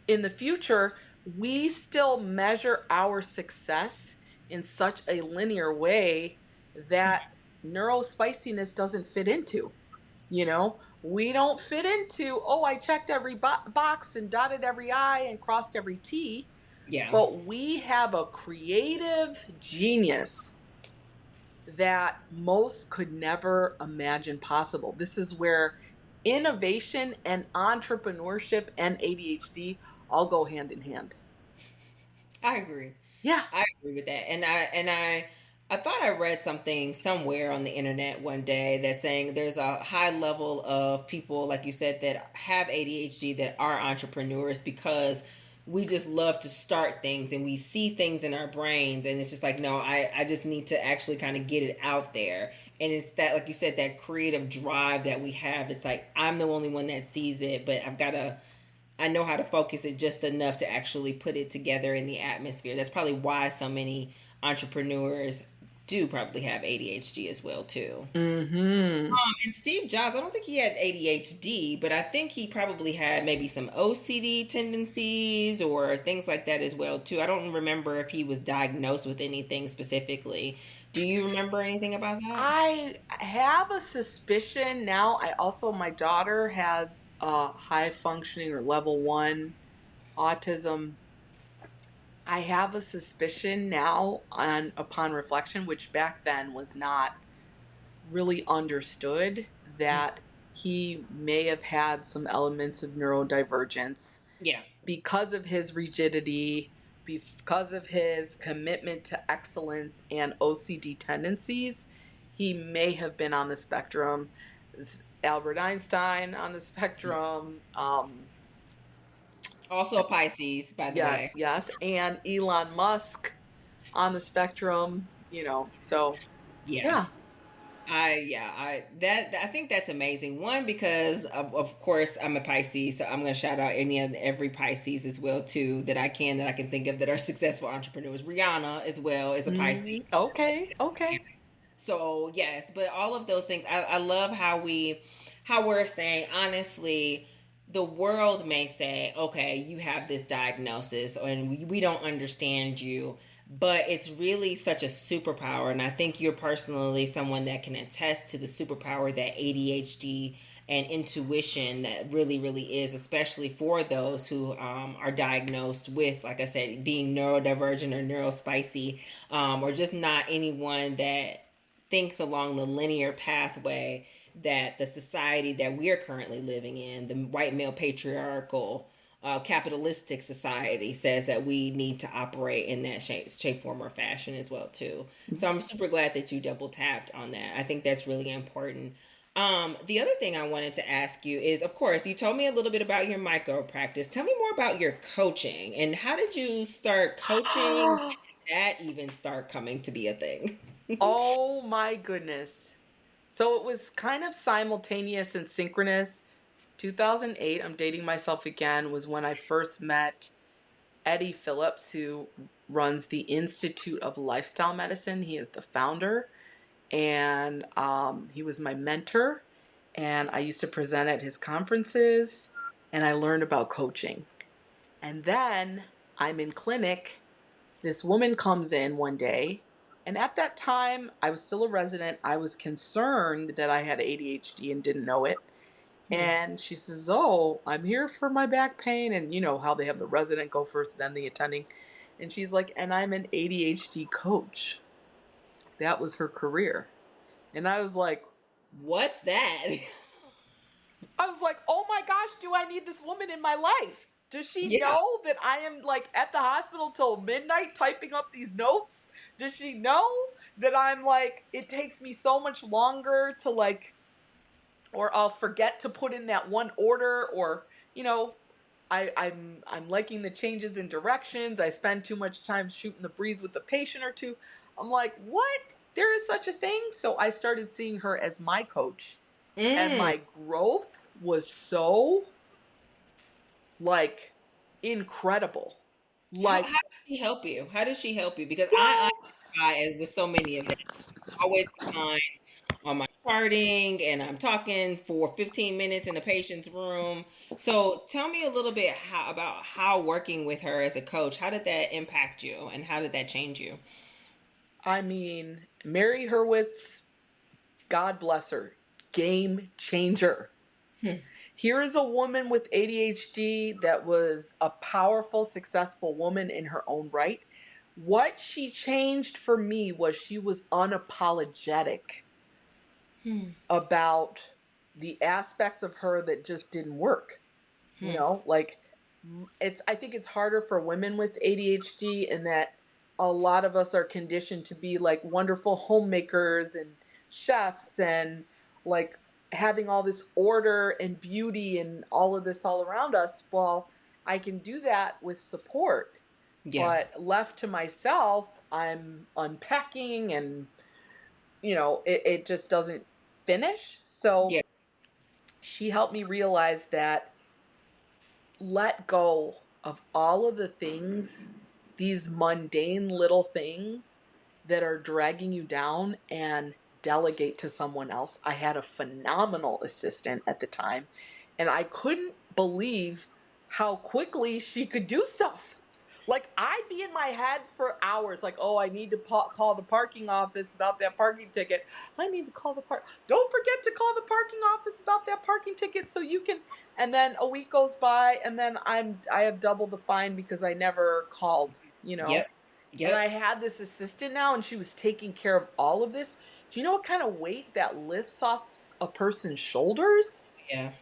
in the future. We still measure our success in such a linear way that neurospiciness doesn't fit into. We don't fit into, oh, I checked every box and dotted every I and crossed every T, Yeah. but we have a creative genius that most could never imagine possible. This is where innovation and entrepreneurship and ADHD all go hand in hand. I agree. Yeah. I agree with that. And I thought I read something somewhere on the internet one day that's saying there's a high level of people, like you said, that have ADHD that are entrepreneurs because we just love to start things and we see things in our brains and it's just like, no, I just need to actually kind of get it out there. And it's that, like you said, that creative drive that we have. It's like, I'm the only one that sees it, but I know how to focus it just enough to actually put it together in the atmosphere. That's probably why so many entrepreneurs do probably have ADHD as well too. Mm-hmm. And Steve Jobs, I don't think he had ADHD, but I think he probably had maybe some OCD tendencies or things like that as well too. I don't remember if he was diagnosed with anything specifically. Do you remember anything about that? I have a suspicion now. My daughter has high functioning or level one autism. I have a suspicion now, on upon reflection, which back then was not really understood, that he may have had some elements of neurodivergence Yeah. because of his rigidity, because of his commitment to excellence and OCD tendencies. He may have been on the spectrum. Albert Einstein on the spectrum. Also Pisces, by the way. Yes, yes, and Elon Musk on the spectrum. So Yeah. yeah. I think that's amazing. One, because of course I'm a Pisces, so I'm gonna shout out every Pisces as well too that I can think of that are successful entrepreneurs. Rihanna as well is a Pisces. Okay, okay. So yes, but all of those things, I love how we're saying honestly, the world may say, okay, you have this diagnosis, and we don't understand you, but it's really such a superpower, and I think you're personally someone that can attest to the superpower that ADHD and intuition that really really is, especially for those who are diagnosed with, like I said, being neurodivergent or neurospicy, or just not anyone that thinks along the linear pathway that the society that we are currently living in, the white male patriarchal, capitalistic society, says that we need to operate in that shape, form, or fashion as well too. So I'm super glad that you double tapped on that. I think that's really important. The other thing I wanted to ask you is, of course, you told me a little bit about your micro practice. Tell me more about your coaching and how did you start coaching? Oh, Did that even start coming to be a thing? oh my goodness. So it was kind of simultaneous and synchronous. 2008, I'm dating myself again, was when I first met Eddie Phillips, who runs the Institute of Lifestyle Medicine. He is the founder, and he was my mentor. And I used to present at his conferences, and I learned about coaching. And then I'm in clinic. This woman comes in one day, and at that time, I was still a resident. I was concerned that I had ADHD and didn't know it. Hmm. And she says, "Oh, I'm here for my back pain." And you know how they have the resident go first, then the attending. And she's like, "And I'm an ADHD coach." That was her career. And What's that? I was like, "Oh my gosh, do I need this woman in my life? Does she Yeah. know that I am like at the hospital till midnight typing up these notes? Does she know that I'm like, it takes me so much longer to like, or I'll forget to put in that one order, or, you know, I'm liking the changes in directions. I spend too much time shooting the breeze with the patient or two." I'm like, what? There is such a thing? So I started seeing her as my coach, and Mm. my growth was so like incredible. How Like, did she help you? How did she help you? Because I well, identify as with so many of them. Always behind on my charting, and I'm talking for 15 minutes in a patient's room. So tell me a little bit about how working with her as a coach, how did that impact you and how did that change you? I mean, Mary Hurwitz, God bless her, game changer. Hmm. Here is a woman with ADHD that was a powerful, successful woman in her own right. What she changed for me was she was unapologetic Hmm. about the aspects of her that just didn't work. You Hmm. know, like it's I think it's harder for women with ADHD in that a lot of us are conditioned to be like wonderful homemakers and chefs and like having all this order and beauty and all of this all around us. Well, I can do that with support, Yeah. but left to myself, I'm unpacking and it just doesn't finish. So Yeah. she helped me realize that let go of all of the things, these mundane little things that are dragging you down, and delegate to someone else. I had a phenomenal assistant at the time, and I couldn't believe how quickly she could do stuff. Like, I'd be in my head for hours, like, oh, I need to call the parking office about that parking ticket. I need to call the park. Don't forget to call the parking office about that parking ticket so you can. And then a week goes by, and then I have double the fine because I never called, you know. Yep. And I Yep. had this assistant now, and she was taking care of all of this. Do you know what kind of weight that lifts off a person's shoulders? Yeah.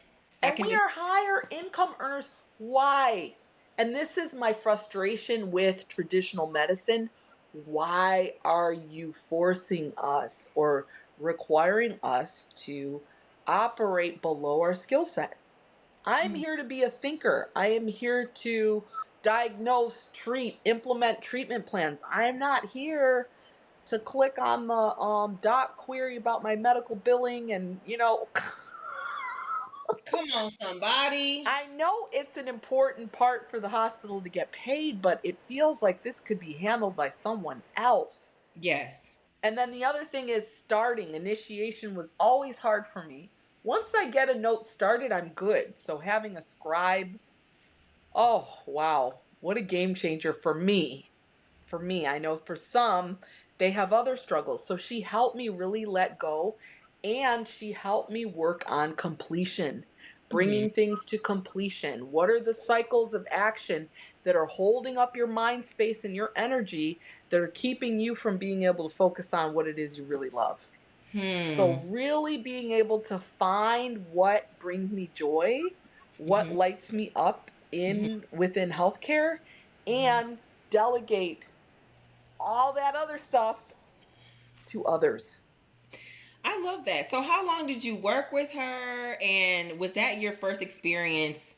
I And can we just are higher income earners. Why? And this is my frustration with traditional medicine. Why are you forcing us or requiring us to operate below our skill set? I'm Hmm. here to be a thinker. I am here to diagnose, treat, implement treatment plans. I'm not here to click on the doc query about my medical billing and Come on, somebody. I know it's an important part for the hospital to get paid, but it feels like this could be handled by someone else. Yes. And then the other thing is starting. Initiation was always hard for me. Once I get a note started, I'm good. So having a scribe, oh, wow. What a game changer for me. For me, I know for some, they have other struggles. So she helped me really let go, and she helped me work on completion, Hmm. bringing things to completion. What are the cycles of action that are holding up your mind space and your energy that are keeping you from being able to focus on what it is you really love? So, Hmm. really being able to find what brings me joy, what Hmm. lights me up Hmm. in within healthcare, and delegate all that other stuff to others. I love that. So how long did you work with her and was that your first experience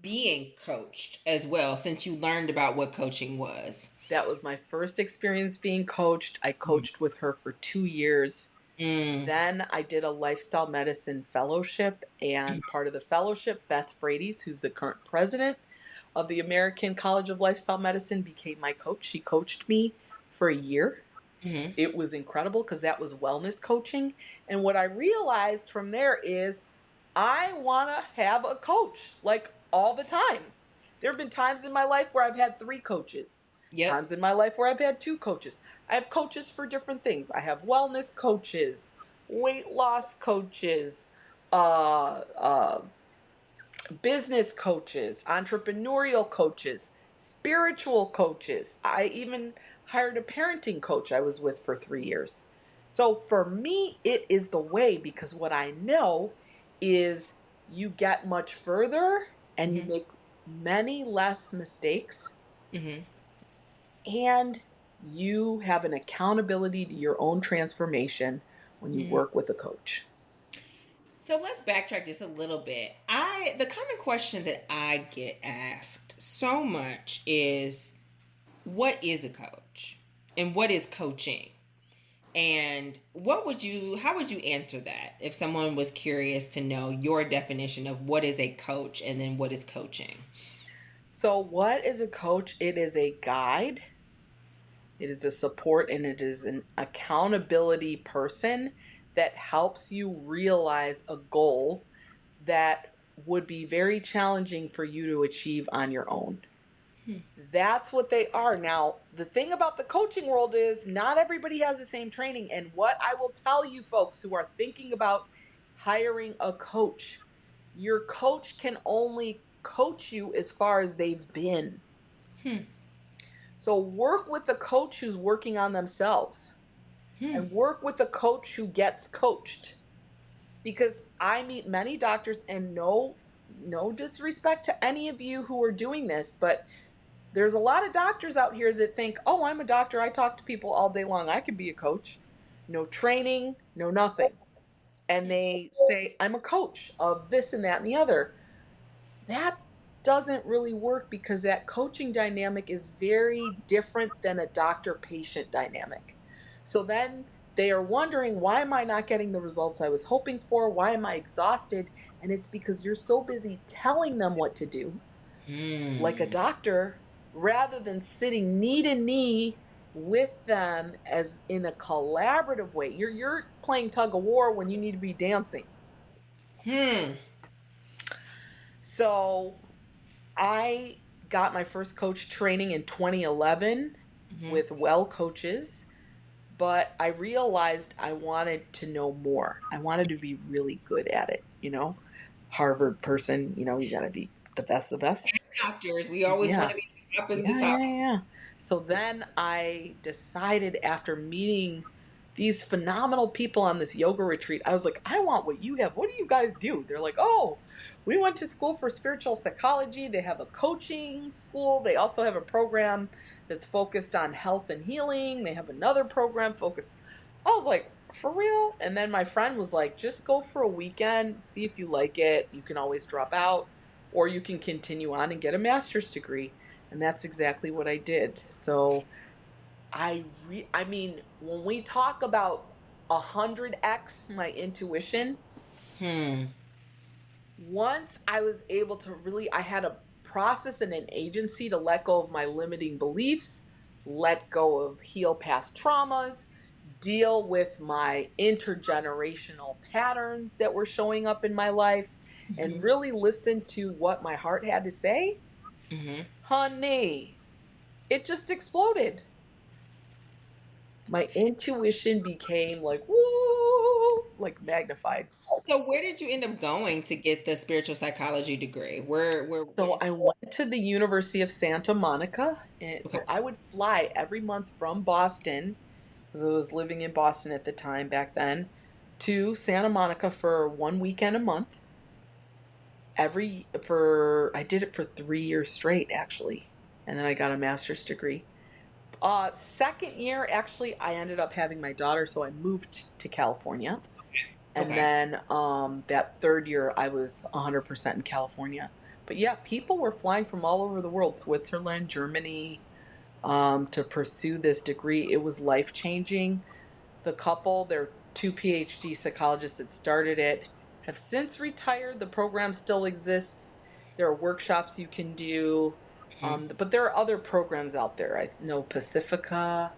being coached as well since you learned about what coaching was? That was my first experience being coached. I coached with her for 2 years. Mm. Then I did a lifestyle medicine fellowship, and part of the fellowship, Beth Frades, who's the current president of the American College of Lifestyle Medicine, became my coach. She coached me for a year. Mm-hmm. It was incredible because that was wellness coaching. And what I realized from there is I want to have a coach like all the time. There have been times in my life where I've had three coaches, Yep. times in my life where I've had two coaches. I have coaches for different things. I have wellness coaches, weight loss coaches, uh, uh, business coaches, entrepreneurial coaches, spiritual coaches. I even hired a parenting coach I was with for 3 years. So for me, it is the way because what I know is you get much further and you Mm-hmm. make many less mistakes, Mm-hmm. and you have an accountability to your own transformation when you Mm-hmm. work with a coach. So let's backtrack just a little bit. The common question that I get asked so much is what is a coach? And what is coaching? And how would you answer that if someone was curious to know your definition of what is a coach and then what is coaching? So, what is a coach? It is a guide, it is a support, and it is an accountability person that helps you realize a goal that would be very challenging for you to achieve on your own. That's what they are. Now, the thing about the coaching world is not everybody has the same training. And what I will tell you folks who are thinking about hiring a coach, your coach can only coach you as far as they've been. So work with the coach who's working on themselves and work with the coach who gets coached. Because I meet many doctors, and no disrespect to any of you who are doing this, but there's a lot of doctors out here that think, oh, I'm a doctor, I talk to people all day long, I can be a coach. No training, no nothing. And they say, I'm a coach of this and that and the other. That doesn't really work, because that coaching dynamic is very different than a doctor-patient dynamic. So then they are wondering, why am I not getting the results I was hoping for? Why am I exhausted? And it's because you're so busy telling them what to do, like a doctor, rather than sitting knee to knee with them as in a collaborative way. You're playing tug of war when you need to be dancing. So I got my first coach training in 2011 with Well Coaches, but I realized I wanted to know more. I wanted to be really good at it, Harvard person, you got to be the best of the best. Doctors, we always want to be up at the top. Yeah. So then I decided, after meeting these phenomenal people on this yoga retreat, I was like, I want what you have. What do you guys do? They're like, oh, we went to school for spiritual psychology. They have a coaching school. They also have a program that's focused on health and healing. They have another program focused. I was like, for real? And then my friend was like, just go for a weekend, see if you like it. You can always drop out, or you can continue on and get a master's degree. And that's exactly what I did. So I mean, when we talk about 100x my intuition, once I was able to I had a process and an agency to let go of my limiting beliefs, let go of heal past traumas, deal with my intergenerational patterns that were showing up in my life, and really listen to what my heart had to say. Honey, it just exploded. My intuition became like, woo, like magnified. So where did you end up going to get the spiritual psychology degree? So I went to the University of Santa Monica, and so I would fly every month from Boston, because I was living in Boston at the time back then, to Santa Monica for 1 weekend a month. I did it for 3 years straight, actually, and then I got a master's degree. Second year, actually, I ended up having my daughter, so I moved to California. And then that third year, I was 100% in California. But yeah, people were flying from all over the world, Switzerland, Germany, to pursue this degree. It was life-changing. The couple, they're 2 PhD psychologists that started it, have since retired. The program still exists. There are workshops you can do. But there are other programs out there. I know Pacifica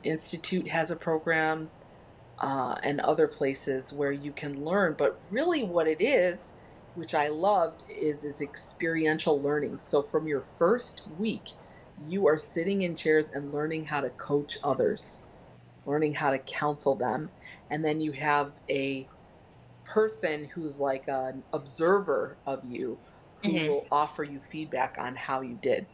Institute has a program, and other places where you can learn. But really what it is, which I loved, is experiential learning. So from your first week, you are sitting in chairs and learning how to coach others, learning how to counsel them. And then you have a person who's like an observer of you, who will offer you feedback on how you did.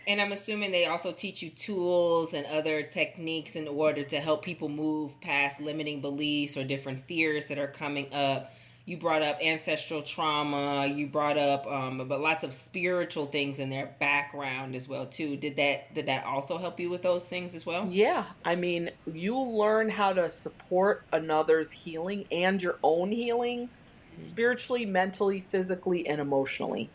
And I'm assuming they also teach you tools and other techniques in order to help people move past limiting beliefs or different fears that are coming up. You brought up ancestral trauma. You brought up but lots of spiritual things in their background as well too. Did that also help you with those things as well? Yeah, I mean, you learn how to support another's healing and your own healing, spiritually, mentally, physically, and emotionally.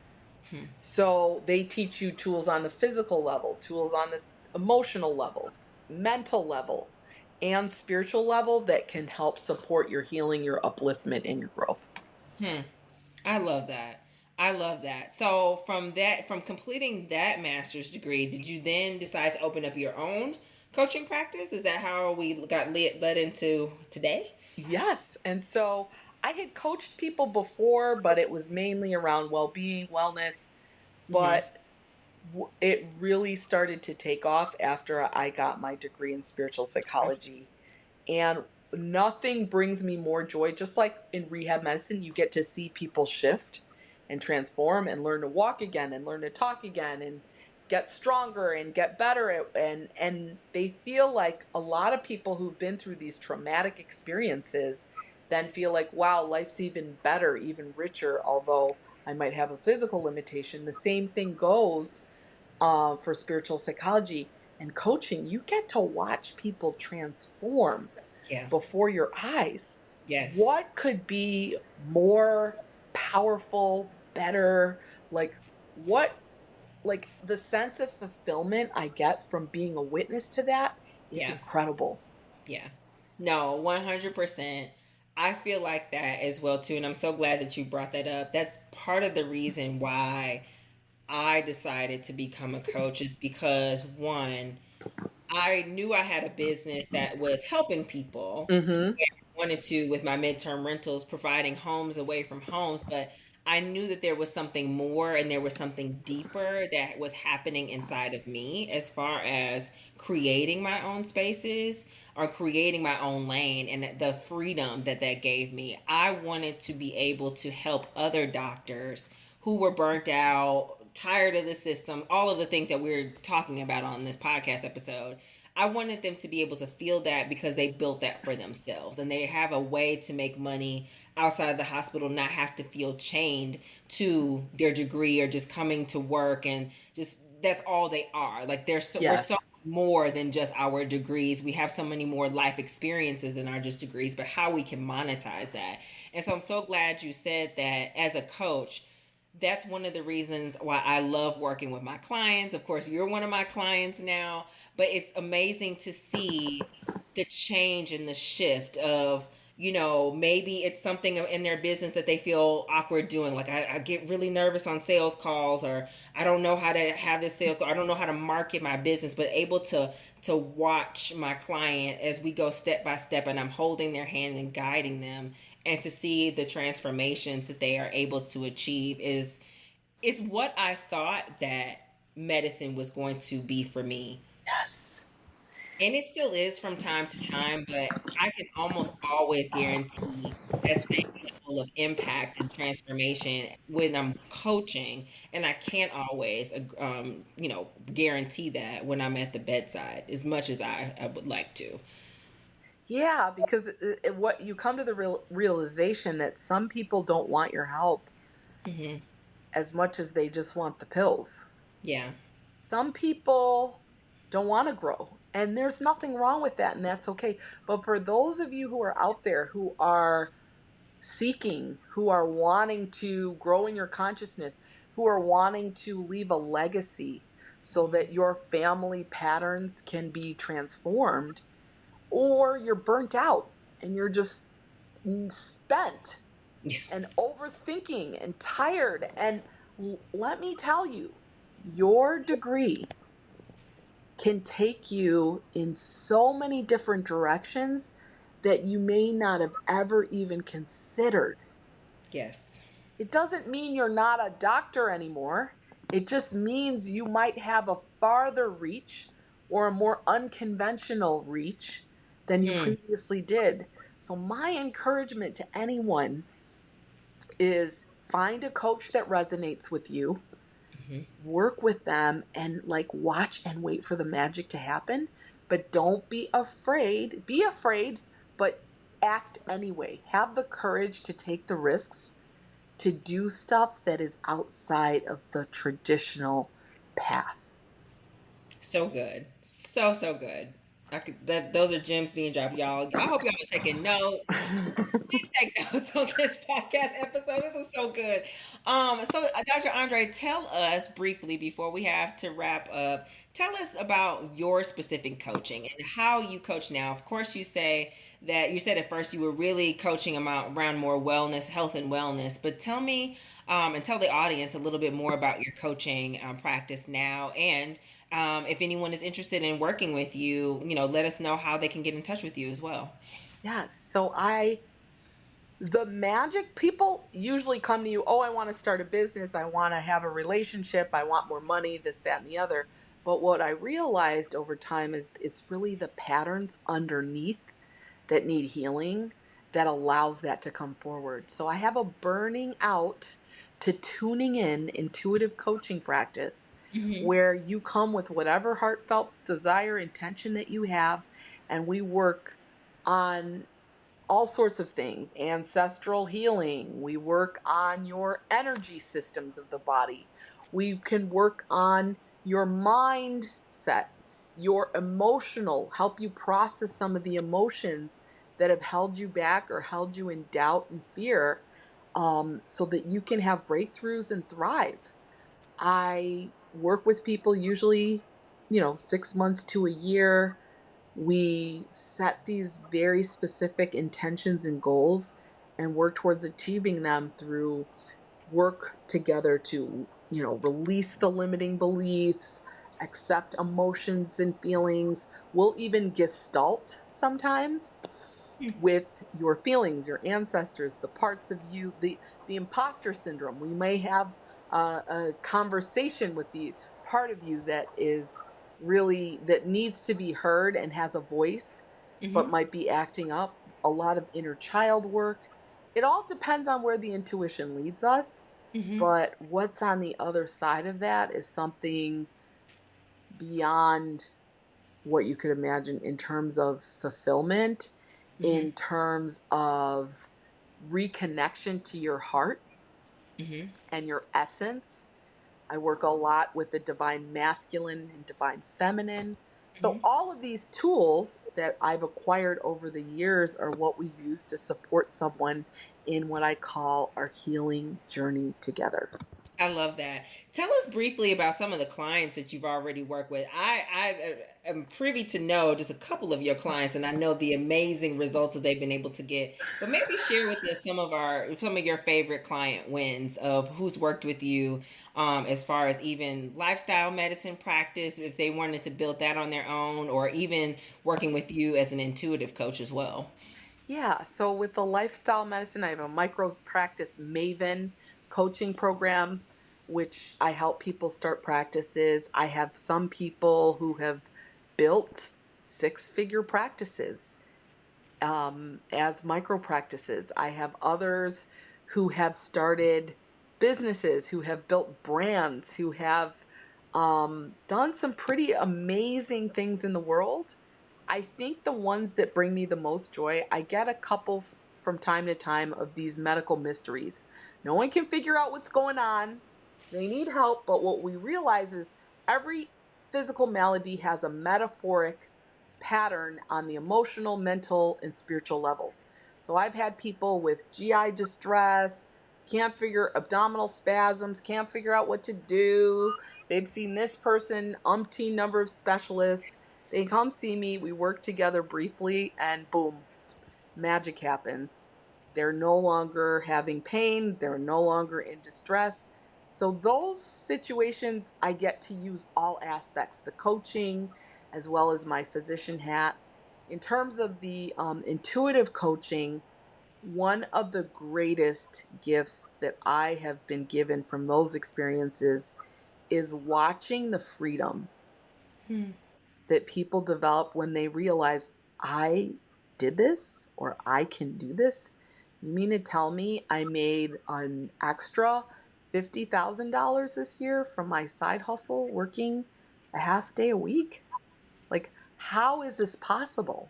So they teach you tools on the physical level, tools on this emotional level, mental level, and spiritual level that can help support your healing, your upliftment, and your growth. I love that. I love that. So from completing that master's degree, did you then decide to open up your own coaching practice? Is that how we got led into today? Yes. And so I had coached people before, but it was mainly around well being, wellness. Mm-hmm. But it really started to take off after I got my degree in spiritual psychology. And nothing brings me more joy. Just like in rehab medicine, you get to see people shift and transform and learn to walk again and learn to talk again and get stronger and get better and they feel like a lot of people who've been through these traumatic experiences then feel like, wow, life's even better, even richer, although I might have a physical limitation. The same thing goes for spiritual psychology and coaching. You get to watch people transform Yeah. before your eyes. Yes. What could be more powerful, better? Like, what, like, the sense of fulfillment I get from being a witness to that is Yeah. incredible. Yeah. No, 100%. I feel like that as well too, and I'm so glad that you brought that up. That's part of the reason why I decided to become a coach is because one, I knew I had a business that was helping people. Mm-hmm. Wanted to with my midterm rentals, providing homes away from homes, but I knew that there was something more and there was something deeper that was happening inside of me as far as creating my own spaces or creating my own lane and the freedom that that gave me. I wanted to be able to help other doctors who were burnt out, tired of the system, all of the things that we're talking about on this podcast episode. I wanted them to be able to feel that because they built that for themselves and they have a way to make money outside of the hospital, not have to feel chained to their degree or just coming to work and just that's all they are. Like we're so Yes. more than just our degrees. We have so many more life experiences than our just degrees, but how we can monetize that. And so I'm so glad you said that as a coach, that's one of the reasons why I love working with my clients. Of course, you're one of my clients now, but it's amazing to see the change and the shift of, maybe it's something in their business that they feel awkward doing. Like I get really nervous on sales calls, or I don't know how to have this sales call. I don't know how to market my business, but able to watch my client as we go step by step and I'm holding their hand and guiding them and to see the transformations that they are able to achieve is what I thought that medicine was going to be for me. Yes. And it still is from time to time, but I can almost always guarantee that same level of impact and transformation when I'm coaching, and I can't always, guarantee that when I'm at the bedside as much as I would like to. Yeah, because what you come to the realization that some people don't want your help Hmm. as much as they just want the pills. Yeah. Some people don't want to grow, and there's nothing wrong with that, and that's okay. But for those of you who are out there who are seeking, who are wanting to grow in your consciousness, who are wanting to leave a legacy so that your family patterns can be transformed, or you're burnt out and you're just spent and overthinking and tired. And let me tell you, your degree can take you in so many different directions that you may not have ever even considered. Yes. It doesn't mean you're not a doctor anymore. It just means you might have a farther reach or a more unconventional reach than you Hmm. previously did. So, my encouragement to anyone is find a coach that resonates with you, Hmm. work with them, and like watch and wait for the magic to happen. But don't be afraid. Be afraid, but act anyway. Have the courage to take the risks to do stuff that is outside of the traditional path. So good. So good. Those are gems being dropped, y'all. I hope y'all are taking notes. Please take notes on this podcast episode. This is so good. Dr. Andre, tell us briefly before we have to wrap up. Tell us about your specific coaching and how you coach now. Of course, you say that you said at first you were really coaching around more wellness, health, and wellness. But tell me and tell the audience a little bit more about your coaching practice now, and if anyone is interested in working with you, let us know how they can get in touch with you as well. Yes. The magic people usually come to you, oh, I want to start a business. I want to have a relationship. I want more money, this, that, and the other. But what I realized over time is it's really the patterns underneath that need healing that allows that to come forward. So I have a burning out to tuning in intuitive coaching practice Mm-hmm. where you come with whatever heartfelt desire, intention that you have, and we work on all sorts of things, ancestral healing. We work on your energy systems of the body. We can work on your mindset, your emotional, help you process some of the emotions that have held you back or held you in doubt and fear, so that you can have breakthroughs and thrive. I work with people usually, 6 months to a year. We set these very specific intentions and goals and work towards achieving them through work together to, release the limiting beliefs, accept emotions and feelings. We'll even gestalt sometimes with your feelings, your ancestors, the parts of you, the imposter syndrome. We may have a conversation with the part of you that is really that needs to be heard and has a voice, but Mm-hmm. might be acting up. A lot of inner child work. It all depends on where the intuition leads us, Mm-hmm. but what's on the other side of that is something beyond what you could imagine in terms of fulfillment, Mm-hmm. in terms of reconnection to your heart Mm-hmm. and your essence. I work a lot with the divine masculine and divine feminine. So, Mm-hmm. all of these tools that I've acquired over the years are what we use to support someone in what I call our healing journey together. I love that. Tell us briefly about some of the clients that you've already worked with. I am privy to know just a couple of your clients, and I know the amazing results that they've been able to get. But maybe share with us some of your favorite client wins of who's worked with you, as far as even lifestyle medicine practice, if they wanted to build that on their own, or even working with you as an intuitive coach as well. Yeah, so with the lifestyle medicine, I have a micro practice maven coaching program, which I help people start practices. I have some people who have built six-figure practices as micro practices. I have others who have started businesses, who have built brands, who have done some pretty amazing things in the world. I think the ones that bring me the most joy, I get a couple from time to time of these medical mysteries. No one can figure out what's going on. They need help, but what we realize is every physical malady has a metaphoric pattern on the emotional, mental, and spiritual levels. So I've had people with GI distress, can't figure abdominal spasms, can't figure out what to do. They've seen this person, umpteen number of specialists. They come see me, we work together briefly, and boom, magic happens. They're no longer having pain, they're no longer in distress. So, those situations, I get to use all aspects, the coaching as well as my physician hat. In terms of the intuitive coaching, one of the greatest gifts that I have been given from those experiences is watching the freedom Hmm. that people develop when they realize I did this or I can do this. You mean to tell me I made an extra $50,000 this year from my side hustle working a half day a week? Like, how is this possible?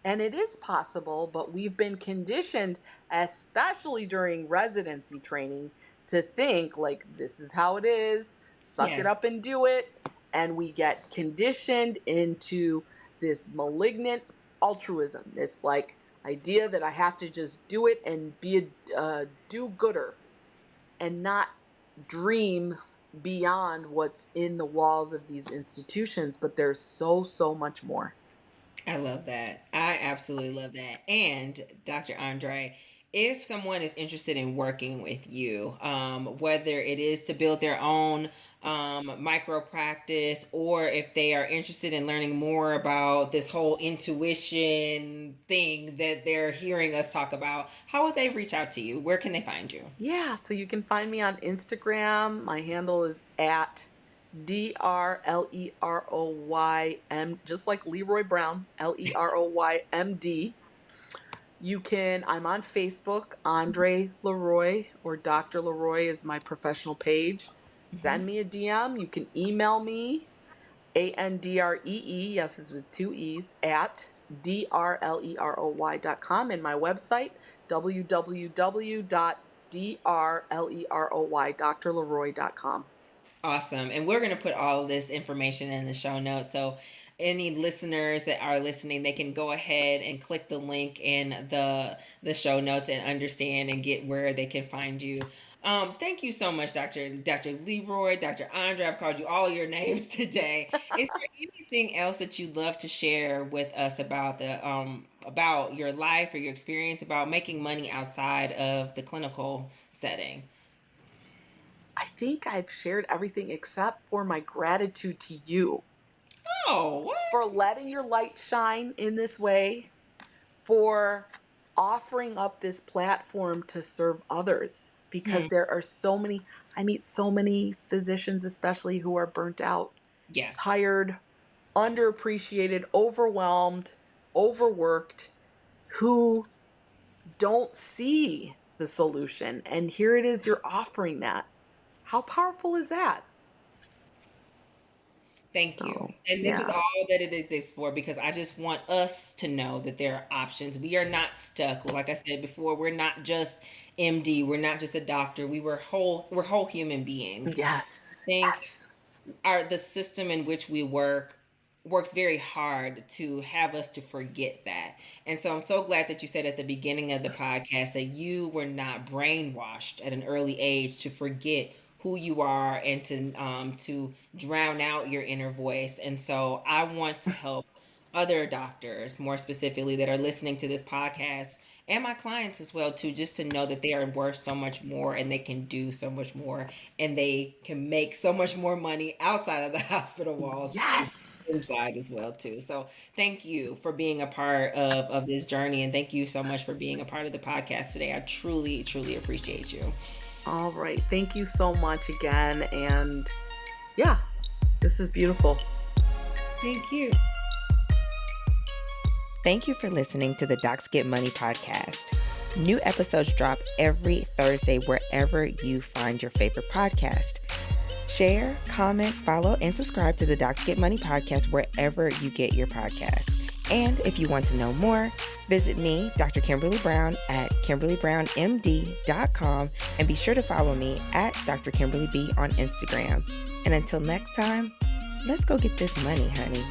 And it is possible, but we've been conditioned, especially during residency training, to think like this is how it is, suck it Yeah. up and do it. And we get conditioned into this malignant altruism, this like idea that I have to just do it and be a do gooder. and not dream beyond what's in the walls of these institutions, but there's so much more. I love that. I absolutely love that. And Dr. Andree, if someone is interested in working with you, whether it is to build their own micro practice, or if they are interested in learning more about this whole intuition thing that they're hearing us talk about, how would they reach out to you? Where can they find you? Yeah, so you can find me on Instagram. My handle is at DRLEROYM, just like Leroy Brown, LEROYMD. I'm on Facebook, Andree LeRoy, or Dr. LeRoy is my professional page. Send me a DM. You can email me, ANDREE, yes, it's with 2 E's, at DRLEROY.com, and my website, www.drleroy.com. Awesome. And we're going to put all of this information in the show notes. So any listeners that are listening, they can go ahead and click the link in the show notes and understand and get where they can find you. Thank you so much, Dr. LeRoy, Dr. Andree. I've called you all your names today. Is there anything else that you'd love to share with us about about your life or your experience about making money outside of the clinical setting? I think I've shared everything except for my gratitude to you. Oh, what? For letting your light shine in this way, for offering up this platform to serve others, because there are I meet so many physicians, especially who are burnt out, tired, underappreciated, overwhelmed, overworked, who don't see the solution. And here it is, you're offering that. How powerful is that? Thank you. And this is all that it exists for, because I just want us to know that there are options. We are not stuck. Like I said before, we're not just MD. We're not just a doctor. We're whole human beings. Yes. I think the system in which we works very hard to have us to forget that. And so I'm so glad that you said at the beginning of the podcast that you were not brainwashed at an early age to forget who you are and to drown out your inner voice. And so I want to help other doctors, more specifically, that are listening to this podcast, and my clients as well too, just to know that they are worth so much more and they can do so much more and they can make so much more money outside of the hospital walls. Yes. Inside as well too. So thank you for being a part of this journey, and thank you so much for being a part of the podcast today. I truly appreciate you. All right. Thank you so much again. And yeah, this is beautiful. Thank you. Thank you for listening to the Docs Get Money podcast. New episodes drop every Thursday wherever you find your favorite podcast. Share, comment, follow, and subscribe to the Docs Get Money podcast wherever you get your podcasts. And if you want to know more, visit me, Dr. Kimberly Brown, at KimberlyBrownMD.com, and be sure to follow me at Dr. Kimberly B on Instagram. And until next time, let's go get this money, honey.